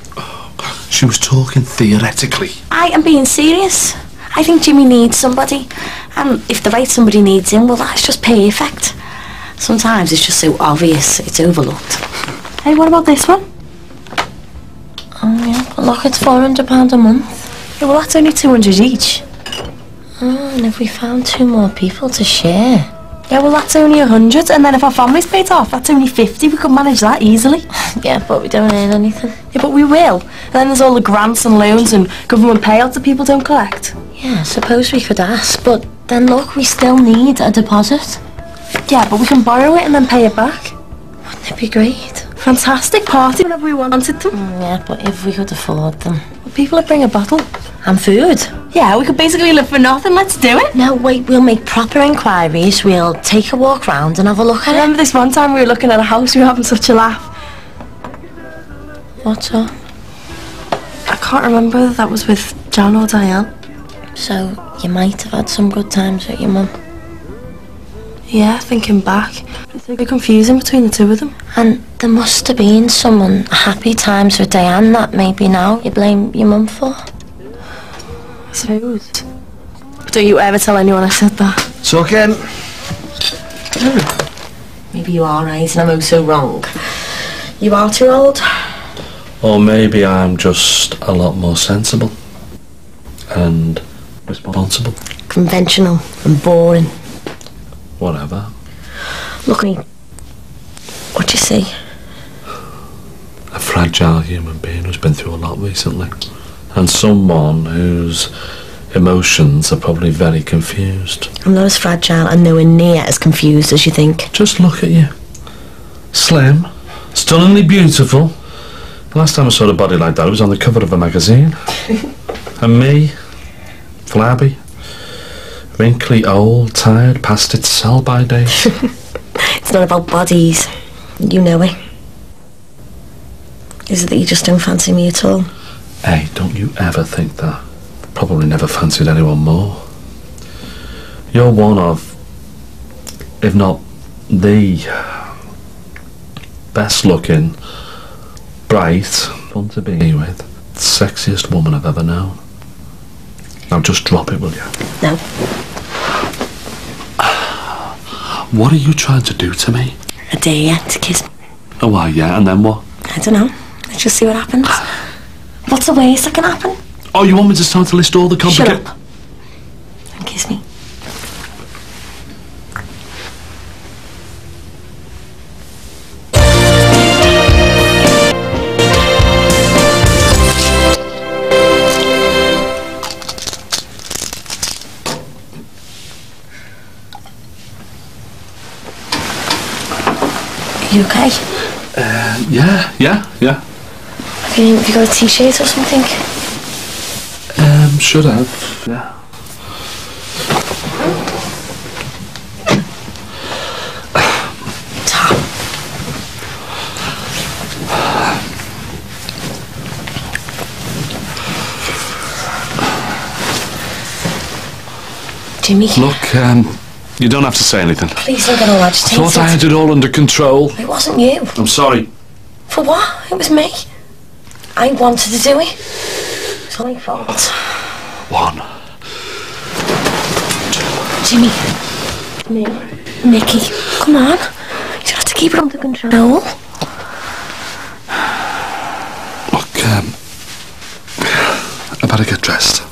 She was talking theoretically. I am being serious. I think Jimmy needs somebody. And if the right somebody needs him, well, that's just perfect. Sometimes it's just so obvious, it's overlooked. Hey, what about this one? Oh, yeah, but look, it's £400 a month. Yeah, well, that's only 200 each. Oh, and if we found 2 more people to share? Yeah, well, that's only 100, and then if our family's paid off, that's only 50. We could manage that easily. Yeah, but we don't earn anything. Yeah, but we will. And then there's all the grants and loans and government payouts that people don't collect. Yeah, suppose we could ask, but then look, we still need a deposit. Yeah, but we can borrow it and then pay it back. Wouldn't it be great? Fantastic party whenever we wanted them. Yeah, but if we could afford them. Well, people would bring a bottle. And food. Yeah, we could basically live for nothing. Let's do it. No, wait, we'll make proper inquiries. We'll take a walk round and have a look at Remember this one time we were looking at a house, we were having such a laugh. What's up? I can't remember whether that was with Jan or Diane. So, you might have had some good times with your mum. Yeah, thinking back. It's a bit confusing between the two of them. And there must have been some happy times with Diane that maybe now you blame your mum for. I suppose. But don't you ever tell anyone I said that. So, Ken. Maybe you are right and I'm also wrong. You are too old. Or maybe I'm just a lot more sensible. And responsible. Conventional and boring. Whatever. Look at me. What do you see? A fragile human being who's been through a lot recently. And someone whose emotions are probably very confused. I'm not as fragile and nowhere near as confused as you think. Just look at you. Slim, stunningly beautiful. The last time I saw a body like that, it was on the cover of a magazine. And me, flabby, wrinkly, old, tired, past its sell-by date. It's not about bodies. You know it. Is it that you just don't fancy me at all? Hey, don't you ever think that. Probably never fancied anyone more. You're one of, if not the best looking, bright, fun to be with, sexiest woman I've ever known. Now just drop it, will you? No. What are you trying to do to me? I dare you to kiss me. Oh, why, yeah, and then what? I don't know. Let's just see what happens. What's the worst that can happen? Oh, you want me to start to list all the complications? Shut up. And kiss me. You okay? Yeah. Have you got a t-shirt or something? Should have. Yeah. Tom. Jimmy. Look, you don't have to say anything. Please don't get all agitated. I thought I had it all under control. It wasn't you. I'm sorry. For what? It was me. I wanted to do it. It's all my fault. 1, 2. Jimmy. Nikki. Come on. You just have to keep it under control. Look, I better get dressed.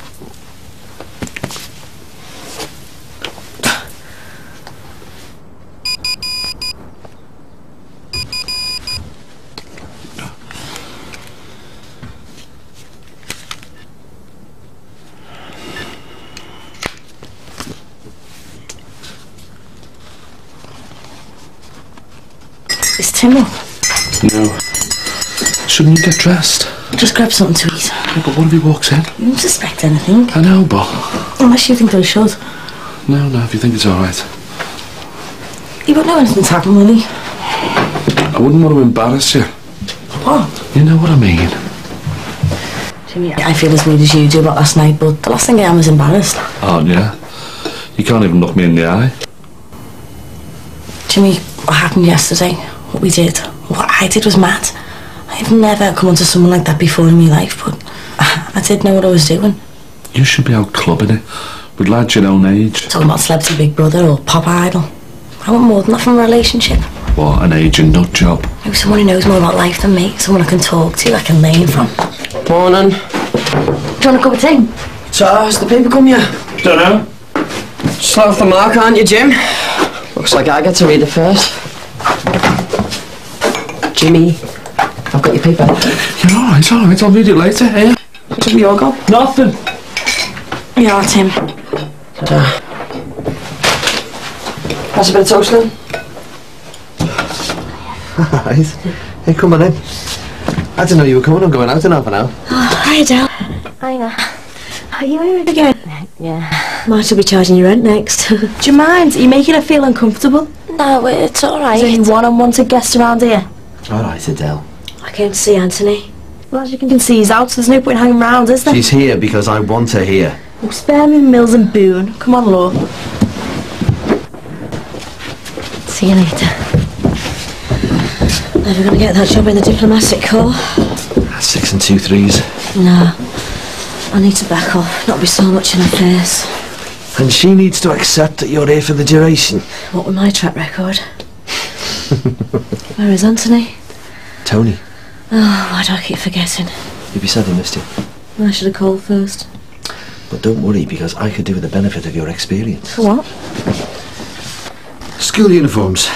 Is Tim up? No. Shouldn't you get dressed? Just grab something to eat. Yeah, but what if he walks in? You don't suspect anything. I know, but... Unless you think they should. No, if you think it's alright. He won't know anything's happened, will he? I wouldn't want to embarrass you. What? You know what I mean. Jimmy, I feel as weird as you do about last night, but the last thing I am is embarrassed. Aren't you? You can't even look me in the eye. Jimmy, what happened yesterday, what we did, what I did was mad. I've never come onto someone like that before in my life, but I did know what I was doing. You should be out clubbing it, with lads your own age. Talking about Celebrity Big Brother or Pop Idol. I want more than that from a relationship. What, an agent nut job? Maybe someone who knows more about life than me, someone I can talk to, I can learn from. Morning. Do you want a cup of tea? So, has the paper come yet? Don't know. Slow off the mark, aren't you, Jim? Looks like I get to read it first. Jimmy, I've got your paper. You're alright, I'll read it later, here. What's your go? Nothing. Yeah, Tim. That's a bit of toast then. Alright. Hey, come on in. I didn't know you were coming. I'm going out in half an hour. Oh, hi, Adele. Hiya. Are you here again? Yeah. Marty will be charging you rent next. Do you mind? Are you making her feel uncomfortable? No, it's alright. Is there any one-on-one guests around here? Alright, Adele. I came to see Anthony. Well, as you can see, he's out, so there's no point hanging around, is there? She's here because I want her here. Oh, spare me Mills and Boone. Come on, Law. See you later. Never gonna get that job in the diplomatic corps. 6 and 2 3s. No. I need to back off, not be so much in her face. And she needs to accept that you're here for the duration. What with my track record? Where is Anthony? Tony. Oh, why do I keep forgetting? You'd be sad he missed you. I should have called first. But don't worry, because I could do with the benefit of your experience. For what? School uniforms.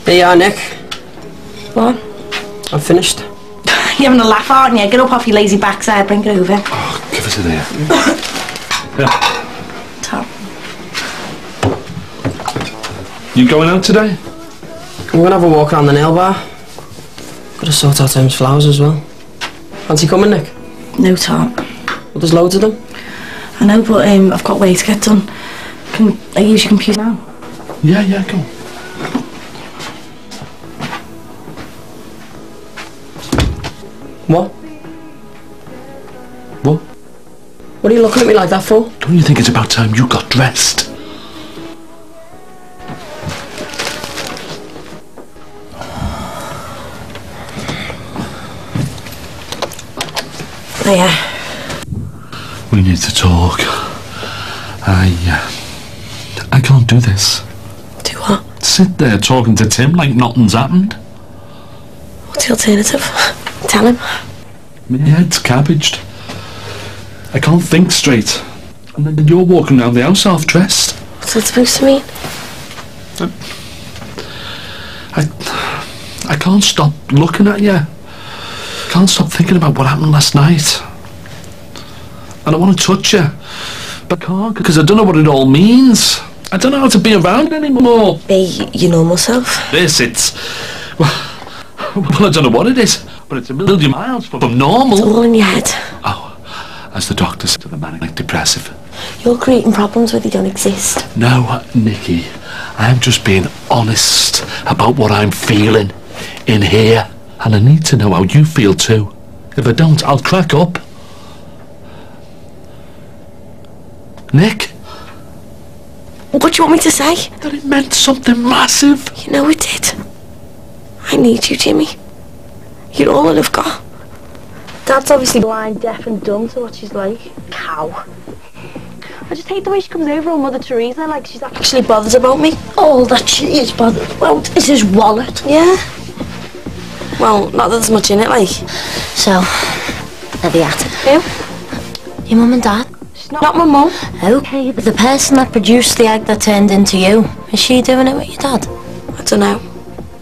There you are, Nick. What? I'm finished. You're having a laugh, aren't you? Get up off your lazy backside, bring it over. Oh, give us a there. Yeah. Tom. You going out today? I'm gonna have a walk around the nail bar. Gotta sort out Tim's flowers as well. Fancy coming, Nick? No, Tom. Well, there's loads of them. I know, but I've got way to get done. Can I use your computer now? Yeah, go on. What? What? What are you looking at me like that for? Don't you think it's about time you got dressed? Oh, yeah. We need to talk. I can't do this. Do what? sit there talking to Tim like nothing's happened. What's the alternative? Tell him. My head's cabbaged. I can't think straight. And then you're walking around the house half-dressed. What's that supposed to mean? I can't stop looking at you. Can't stop thinking about what happened last night. And I want to touch you. But I can't, because I don't know what it all means. I don't know how to be around anymore. Be your normal self? It's... Well, I don't know what it is, but it's a million miles from normal. It's all in your head. Oh, as the doctor said, the manic depressive. You're creating problems where they don't exist. No, Nikki. I am just being honest about what I'm feeling in here. And I need to know how you feel too. If I don't, I'll crack up. Nick? What do you want me to say? That it meant something massive. You know it did. I need you, Jimmy. You're all that I've got. Dad's obviously blind, deaf and dumb to what she's like. Cow. I just hate the way she comes over on Mother Teresa, like she's actually bothered about me. All that she is bothered about is his wallet. Yeah. Well, not that there's much in it, like. So, have you at it? Who? Your mum and dad? She's not my mum. Okay, but the person that produced the egg that turned into you, is she doing it with your dad? I don't know.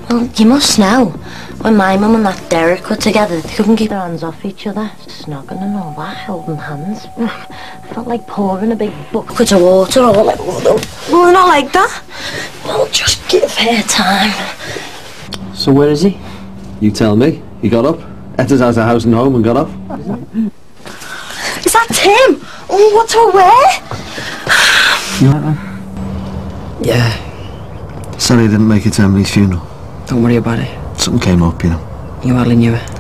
Well, you must know. When my mum and that Derek were together, they couldn't keep their hands off each other. Snogging and all that, holding hands. I felt like pouring a big bucket of water all over them. Well, they're not like that. Well, just give her time. So where is he? You tell me. He got up, ate us out of the house and home and got off. Is that Tim? Oh, what do I wear? You like that? Yeah. Sorry I didn't make it to Emily's funeral. Don't worry about it. Something came up, you know. You hardly knew it.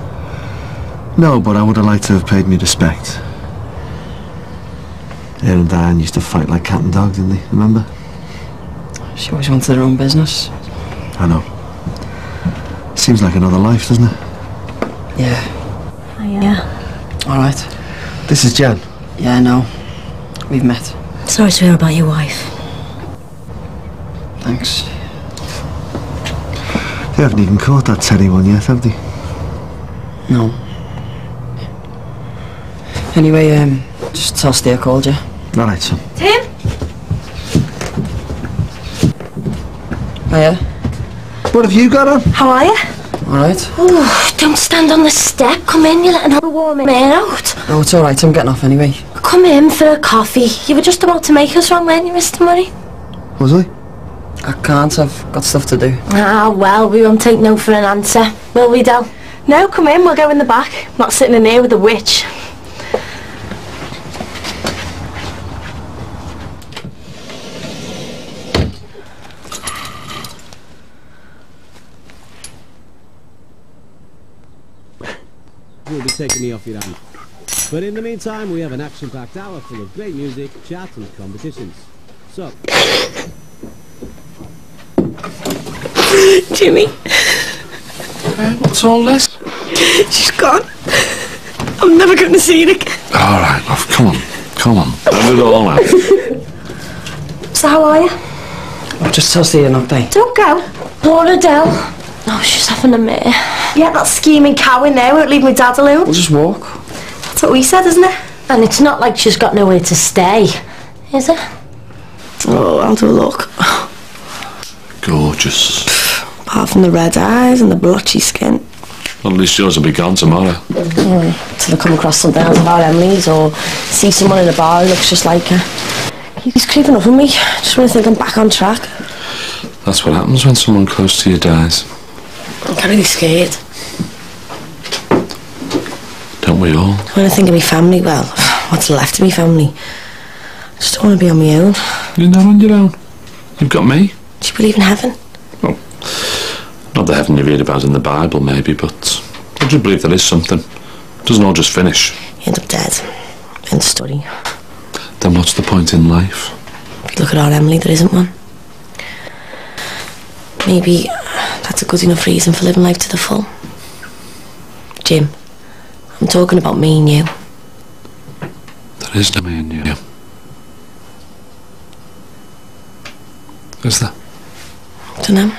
No, but I would have liked to have paid me respect. Her and Diane used to fight like cat and dog, didn't they? Remember? She always wanted her own business. I know. Seems like another life, doesn't it? Yeah. Yeah. Alright. This is Jan. Yeah, no. We've met. Sorry to hear about your wife. Thanks. They haven't even caught that Teddy one yet, have they? No. Anyway, just tell Steve I called you. Alright, son. Tim? Hiya. What have you got on? How are you? Alright. Oh, don't stand on the step. Come in, you're letting her warm air out. Oh, it's alright, I'm getting off anyway. Come in for a coffee. You were just about to make us wrong, weren't you, Mr. Murray? Was I? I can't, I've got stuff to do. Ah, well, we won't take no for an answer, will we, Del? No, come in, we'll go in the back. I'm not sitting in here with a witch. Will be taking me off your hand. But in the meantime, we have an action-packed hour full of great music, chat and competitions. So... Jimmy. What's all this? She's gone. I'm never going to see her again. Alright, love, come on. Come on. Let it all out. So how are you? I'll just tell Steve an update. Don't go. Poor Adele. Oh, she's having a mare. Yeah, that scheming cow in there won't leave my dad alone. We'll just walk. That's what we said, isn't it? And it's not like she's got nowhere to stay, is it? Oh, I'll do a look. Gorgeous. Apart from the red eyes and the blotchy skin. Well, at least yours will be gone tomorrow. Till I come across something else about Emily's or see someone in a bar who looks just like her. He's creeping up on me. Just when I think I'm back on track. That's what happens when someone close to you dies. I'm kind of scared. Don't we all? When I think of my family, well, what's left of my family? I just don't want to be on my own. You're not on your own. You've got me. Do you believe in heaven? Well, not the heaven you read about in the Bible, maybe, but I do believe there is something. It doesn't all just finish. You end up dead. End of story. Then what's the point in life? If you look at our Emily, there isn't one. Maybe that's a good enough reason for living life to the full. Jim, I'm talking about me and you. There is no me and you. Is there? Dunno.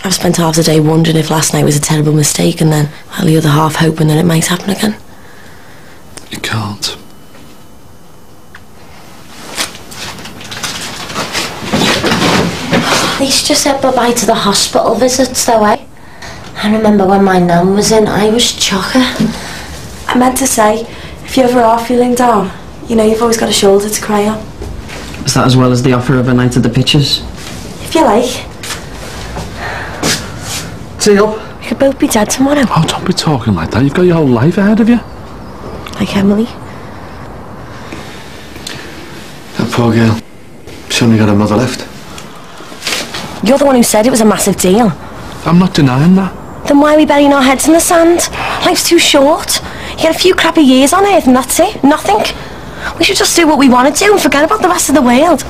I've spent half the day wondering if last night was a terrible mistake and then the other half hoping that it might happen again. You can't. At least you said bye-bye to the hospital visits, though, eh? I remember when my nan was in, I was chocker. I meant to say, if you ever are feeling down, you know you've always got a shoulder to cry on. Is that as well as the offer of a night at the pictures? If you like. See up. We could both be dead tomorrow. Oh, don't be talking like that. You've got your whole life ahead of you. Like Emily. That poor girl. She only got her mother left. You're the one who said it was a massive deal. I'm not denying that. Then why are we burying our heads in the sand? Life's too short. You get a few crappy years on Earth and that's it. Nothing. We should just do what we want to do and forget about the rest of the world.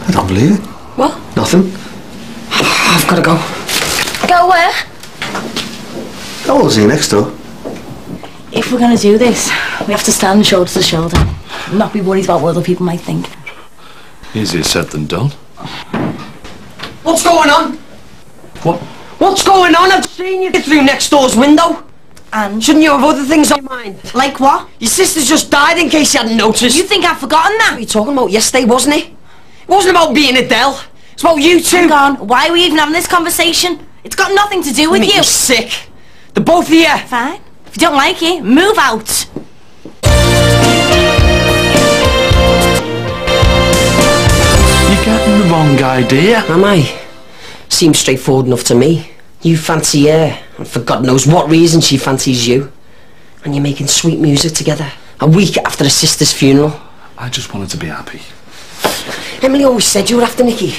I don't believe it. What? Nothing. I've got to go. Go where? How old's he next door? If we're going to do this, we have to stand shoulder to shoulder. Not be worried about what other people might think. Easier said than done. What's going on? What? What's going on? I've seen you get through next door's window. And? Shouldn't you have other things on your mind? Like what? Your sister's just died, in case you hadn't noticed. You think I've forgotten that? What are you talking about? Yesterday, wasn't it? It wasn't about being Adele. It's about you two. Hang on. Why are we even having this conversation? It's got nothing to do with you. You're sick. The both of you. Fine. If you don't like it, move out. You're getting the wrong idea. Am I? Seems straightforward enough to me. You fancy her, and for God knows what reason she fancies you. And you're making sweet music together, a week after a sister's funeral. I just wanted to be happy. Emily always said you were after Nikki.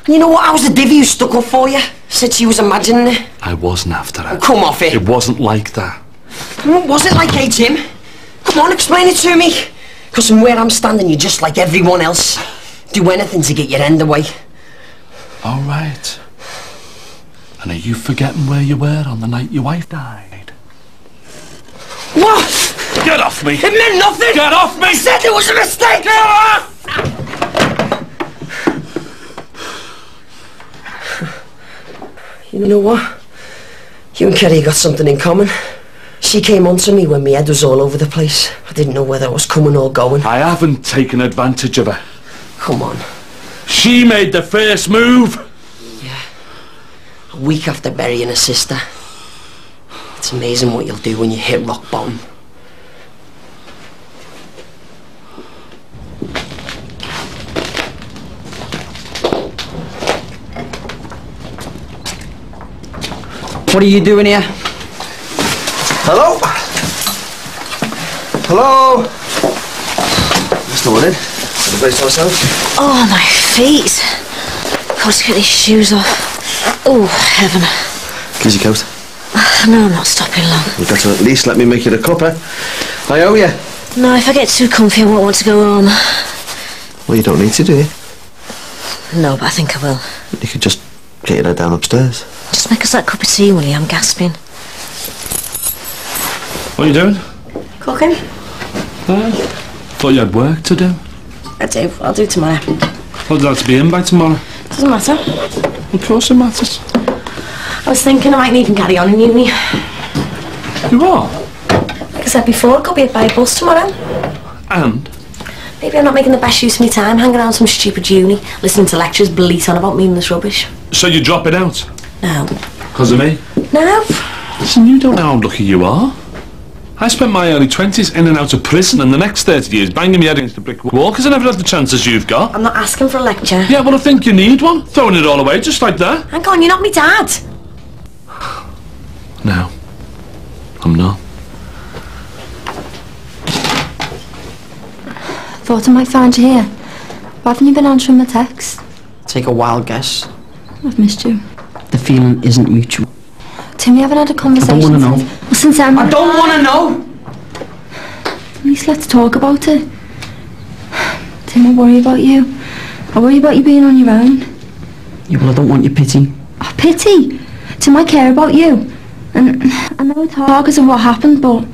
And you know what? I was the divvy who stuck up for you. Said she was imagining it. I wasn't after her. Oh, come off it. It wasn't like that. What was it like, hey, Tim? Come on, explain it to me. Because from where I'm standing, you're just like everyone else. Do anything to get your end away. All right. And are you forgetting where you were on the night your wife died? What? Get off me! It meant nothing! Get off me! I said it was a mistake! Get off! You know what? You and Kerry got something in common. She came on to me when my head was all over the place. I didn't know whether I was coming or going. I haven't taken advantage of her. Come on. She made the first move. Yeah. A week after burying a sister. It's amazing what you'll do when you hit rock bottom. What are you doing here? Hello? Hello? There's no one in. The place to ourselves. Oh, my feet. Got to get these shoes off. Oh, heaven. Here's your coat. No, I'm not stopping long. You've got to at least let me make you the cuppa. I owe you. No, if I get too comfy, I won't want to go home. Well, you don't need to, do you? No, but I think I will. You could just get your head down upstairs. Just make us that cup of tea, will you? I'm gasping. What are you doing? Cooking? Thought you had work to do. I do. I'll do tomorrow. Thought you'd have to be in by tomorrow. Doesn't matter. Of course it matters. I was thinking I might even carry on in uni. You are? Like I said before, I could be hit by a bus tomorrow. And? Maybe I'm not making the best use of my time hanging around some stupid uni, listening to lectures bleat on about meaningless rubbish. So you drop it out? No. Because of me? No. Listen, you don't know how lucky you are. I spent my early 20s in and out of prison and the next 30 years banging my head against a brick wall because I never had the chances you've got. I'm not asking for a lecture. Yeah, well, I think you need one. Throwing it all away just like that. Hang on, you're not my dad. No, I'm not. Thought I might find you here. Why haven't you been answering my texts? Take a wild guess. I've missed you. The feeling isn't mutual. Tim, we haven't had a conversation. I don't want to know. Well, since I'm... I don't want to know! At least let's talk about it. Tim, I worry about you. I worry about you being on your own. Yeah, well, I don't want your pity. Oh, pity? Tim, I care about you. And I know it's hard because of what happened, but...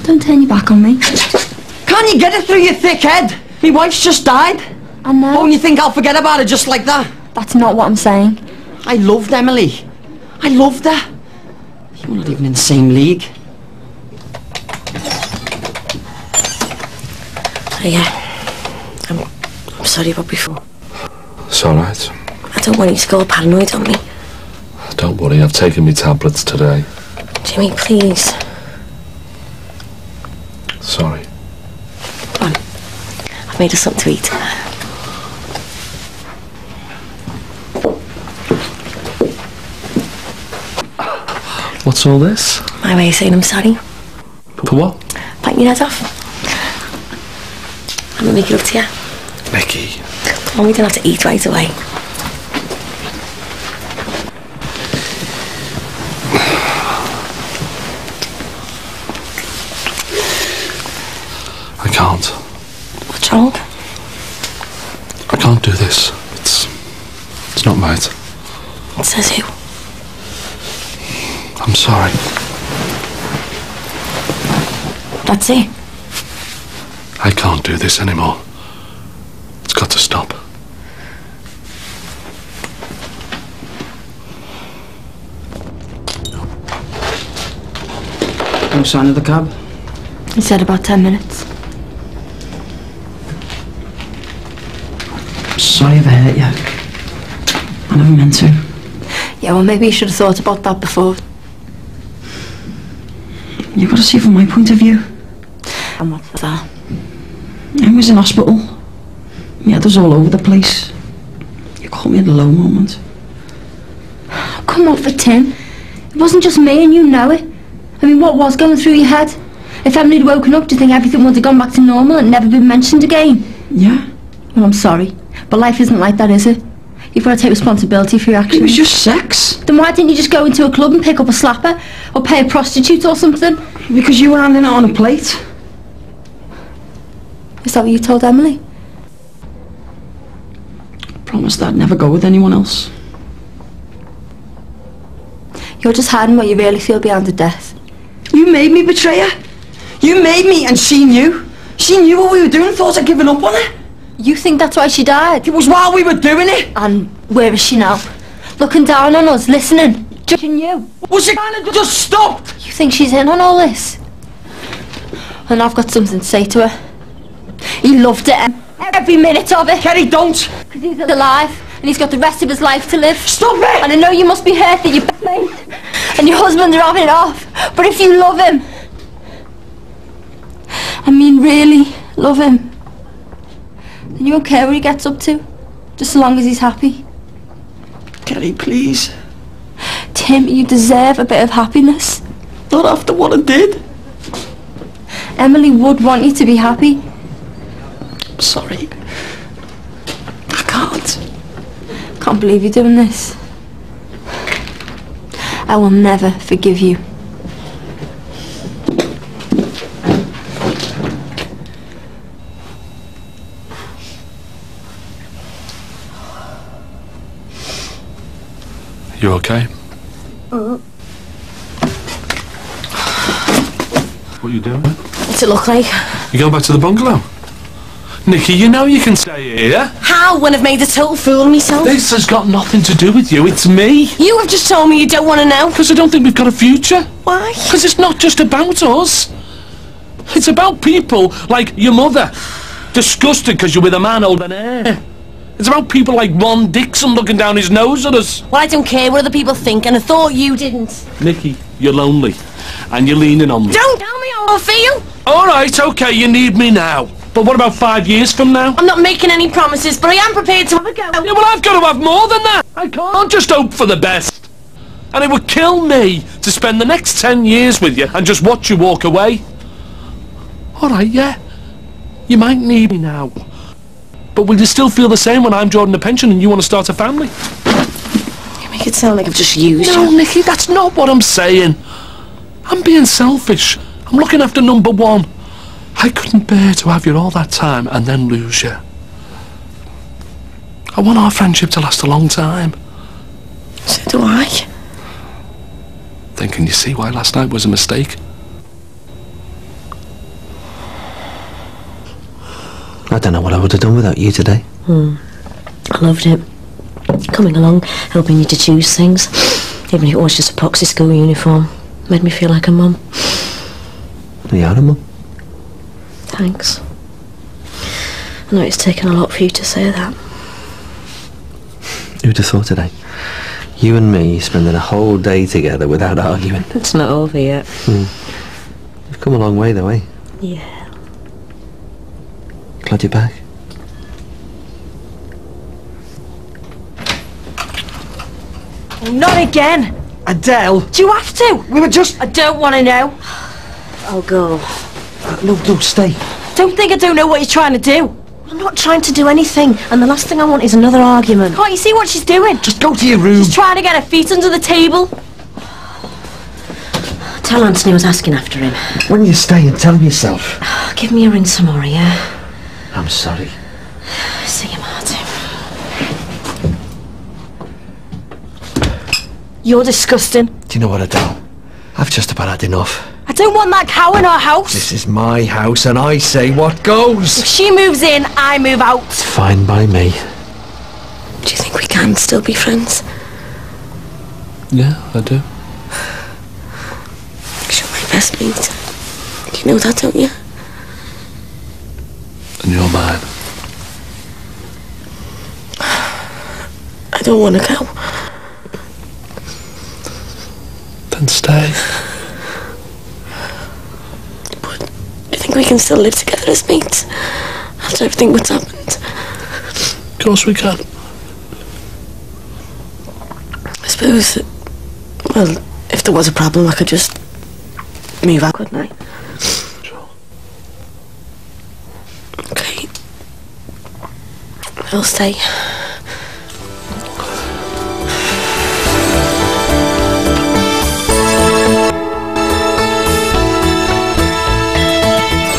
Don't turn your back on me. Can't you get it through your thick head? My wife's just died. I know. Oh, and you think I'll forget about her just like that? That's not what I'm saying. I loved Emily. I loved her. You're not even in the same league. Yeah. I'm sorry about before. It's alright. I don't want you to go all paranoid on me. Don't worry, I've taken my tablets today. Jimmy, please. Sorry. Come on. I've made us something to eat. What's all this? My way of saying I'm sorry. For what? Biting your head off. I'm gonna make it up to you. Nikki. Come on, we don't have to eat right away. I can't. What's wrong? I can't do this. It's not right. Says who? I'm sorry. That's it. I can't do this anymore. It's got to stop. No sign of the cab? He said about 10 minutes. I'm sorry if I hurt you. I never meant to. Yeah, well, maybe you should have thought about that before. You've got to see from my point of view. And what's that? I was in hospital. My head was all over the place. You caught me at a low moment. Come off it, Tim. It wasn't just me and you know it. I mean, what was going through your head? If Emily had woken up, do you think everything would have gone back to normal and never been mentioned again? Yeah. Well, I'm sorry. But life isn't like that, is it? You've got to take responsibility for your actions. It was just sex. Then why didn't you just go into a club and pick up a slapper? Or pay a prostitute or something? Because you were handing it on a plate. Is that what you told Emily? I promised I'd never go with anyone else. You're just hiding what you really feel behind the death. You made me betray her. You made me, and she knew. She knew what we were doing, thought I'd given up on her. You think that's why she died? It was while we were doing it. And where is she now? Looking down on us, listening, judging you. Was it kind of just stopped? You think she's in on all this? And I've got something to say to her. He loved it, every minute of it. Kerry, don't. Because he's alive, and he's got the rest of his life to live. Stop it! And I know you must be hurt that your best mate and your husband are having it off. But if you love him, I mean really love him, then you won't care what he gets up to, just so long as he's happy. Kerry, please. Tim, you deserve a bit of happiness. Not after what I did. Emily would want you to be happy. I'm sorry. I can't. Can't believe you're doing this. I will never forgive you. You okay? What are you doing? What's it look like? You going back to the bungalow? Nikki, you know you can stay here. How, when I've made a total fool of myself? This has got nothing to do with you, it's me. You have just told me you don't want to know. Because I don't think we've got a future. Why? Because it's not just about us. It's about people like your mother. Disgusted because you're with a man holding hair. It's about people like Ron Dixon looking down his nose at us. Well, I don't care what other people think, and I thought you didn't. Nikki, you're lonely. And you're leaning on me. Don't tell me how I feel. Alright, okay, you need me now. But what about 5 years from now? I'm not making any promises, but I am prepared to have a go. Yeah, well, I've got to have more than that. I can't just hope for the best. And it would kill me to spend the next 10 years with you and just watch you walk away. Alright, yeah. You might need me now. But will you still feel the same when I'm drawing a pension and you want to start a family? You make it sound like I've just used you. No, Nikki, that's not what I'm saying. I'm being selfish. I'm looking after number one. I couldn't bear to have you all that time and then lose you. I want our friendship to last a long time. So do I. Then can you see why last night was a mistake? I don't know what I would have done without you today. I loved it. Coming along, helping you to choose things. Even if it was just a poxy school uniform. Made me feel like a mum. You are a mum. Thanks. I know it's taken a lot for you to say that. Who'd have thought today? You and me spending a whole day together without arguing. It's not over yet. You've come a long way though, eh? Yeah. Glad you're back. Not again! Adele! Do you have to? We were just... I don't want to know. I'll go. No, stay. Don't think I don't know what you're trying to do. I'm not trying to do anything, and the last thing I want is another argument. Can't you see what she's doing? Just go to your room. She's trying to get her feet under the table. Tell Anthony I was asking after him. When you stay and tell him yourself. Give me a ring tomorrow, yeah? I'm sorry. See you, Marty. You're disgusting. Do you know what, Adele? I've just about had enough. I don't want that cow in our house. This is my house and I say what goes. If she moves in, I move out. Fine by me. Do you think we can still be friends? Yeah, I do. You're my best mate. You know that, don't you? And you're mine. I don't want to go. Then stay. But do you think we can still live together as mates after everything that's happened? Of course we can. I suppose that, well, if there was a problem, I could just move out, couldn't I? Sure. Okay. I'll stay.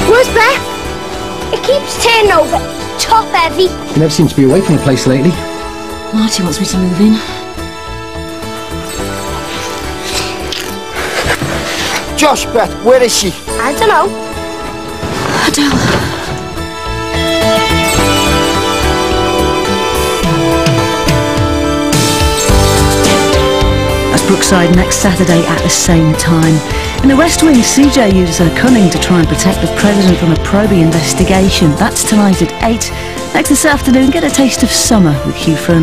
Where's Beth? It keeps turning over. Top heavy. You never seem to be away from the place lately. Marty wants me to move in. Josh, Beth, where is she? I don't know. Adele. That's Brookside next Saturday at the same time. In the West Wing, CJ uses her cunning to try and protect the president from a probing investigation. That's tonight at 8. Next this afternoon, get a taste of summer with Hugh Fern.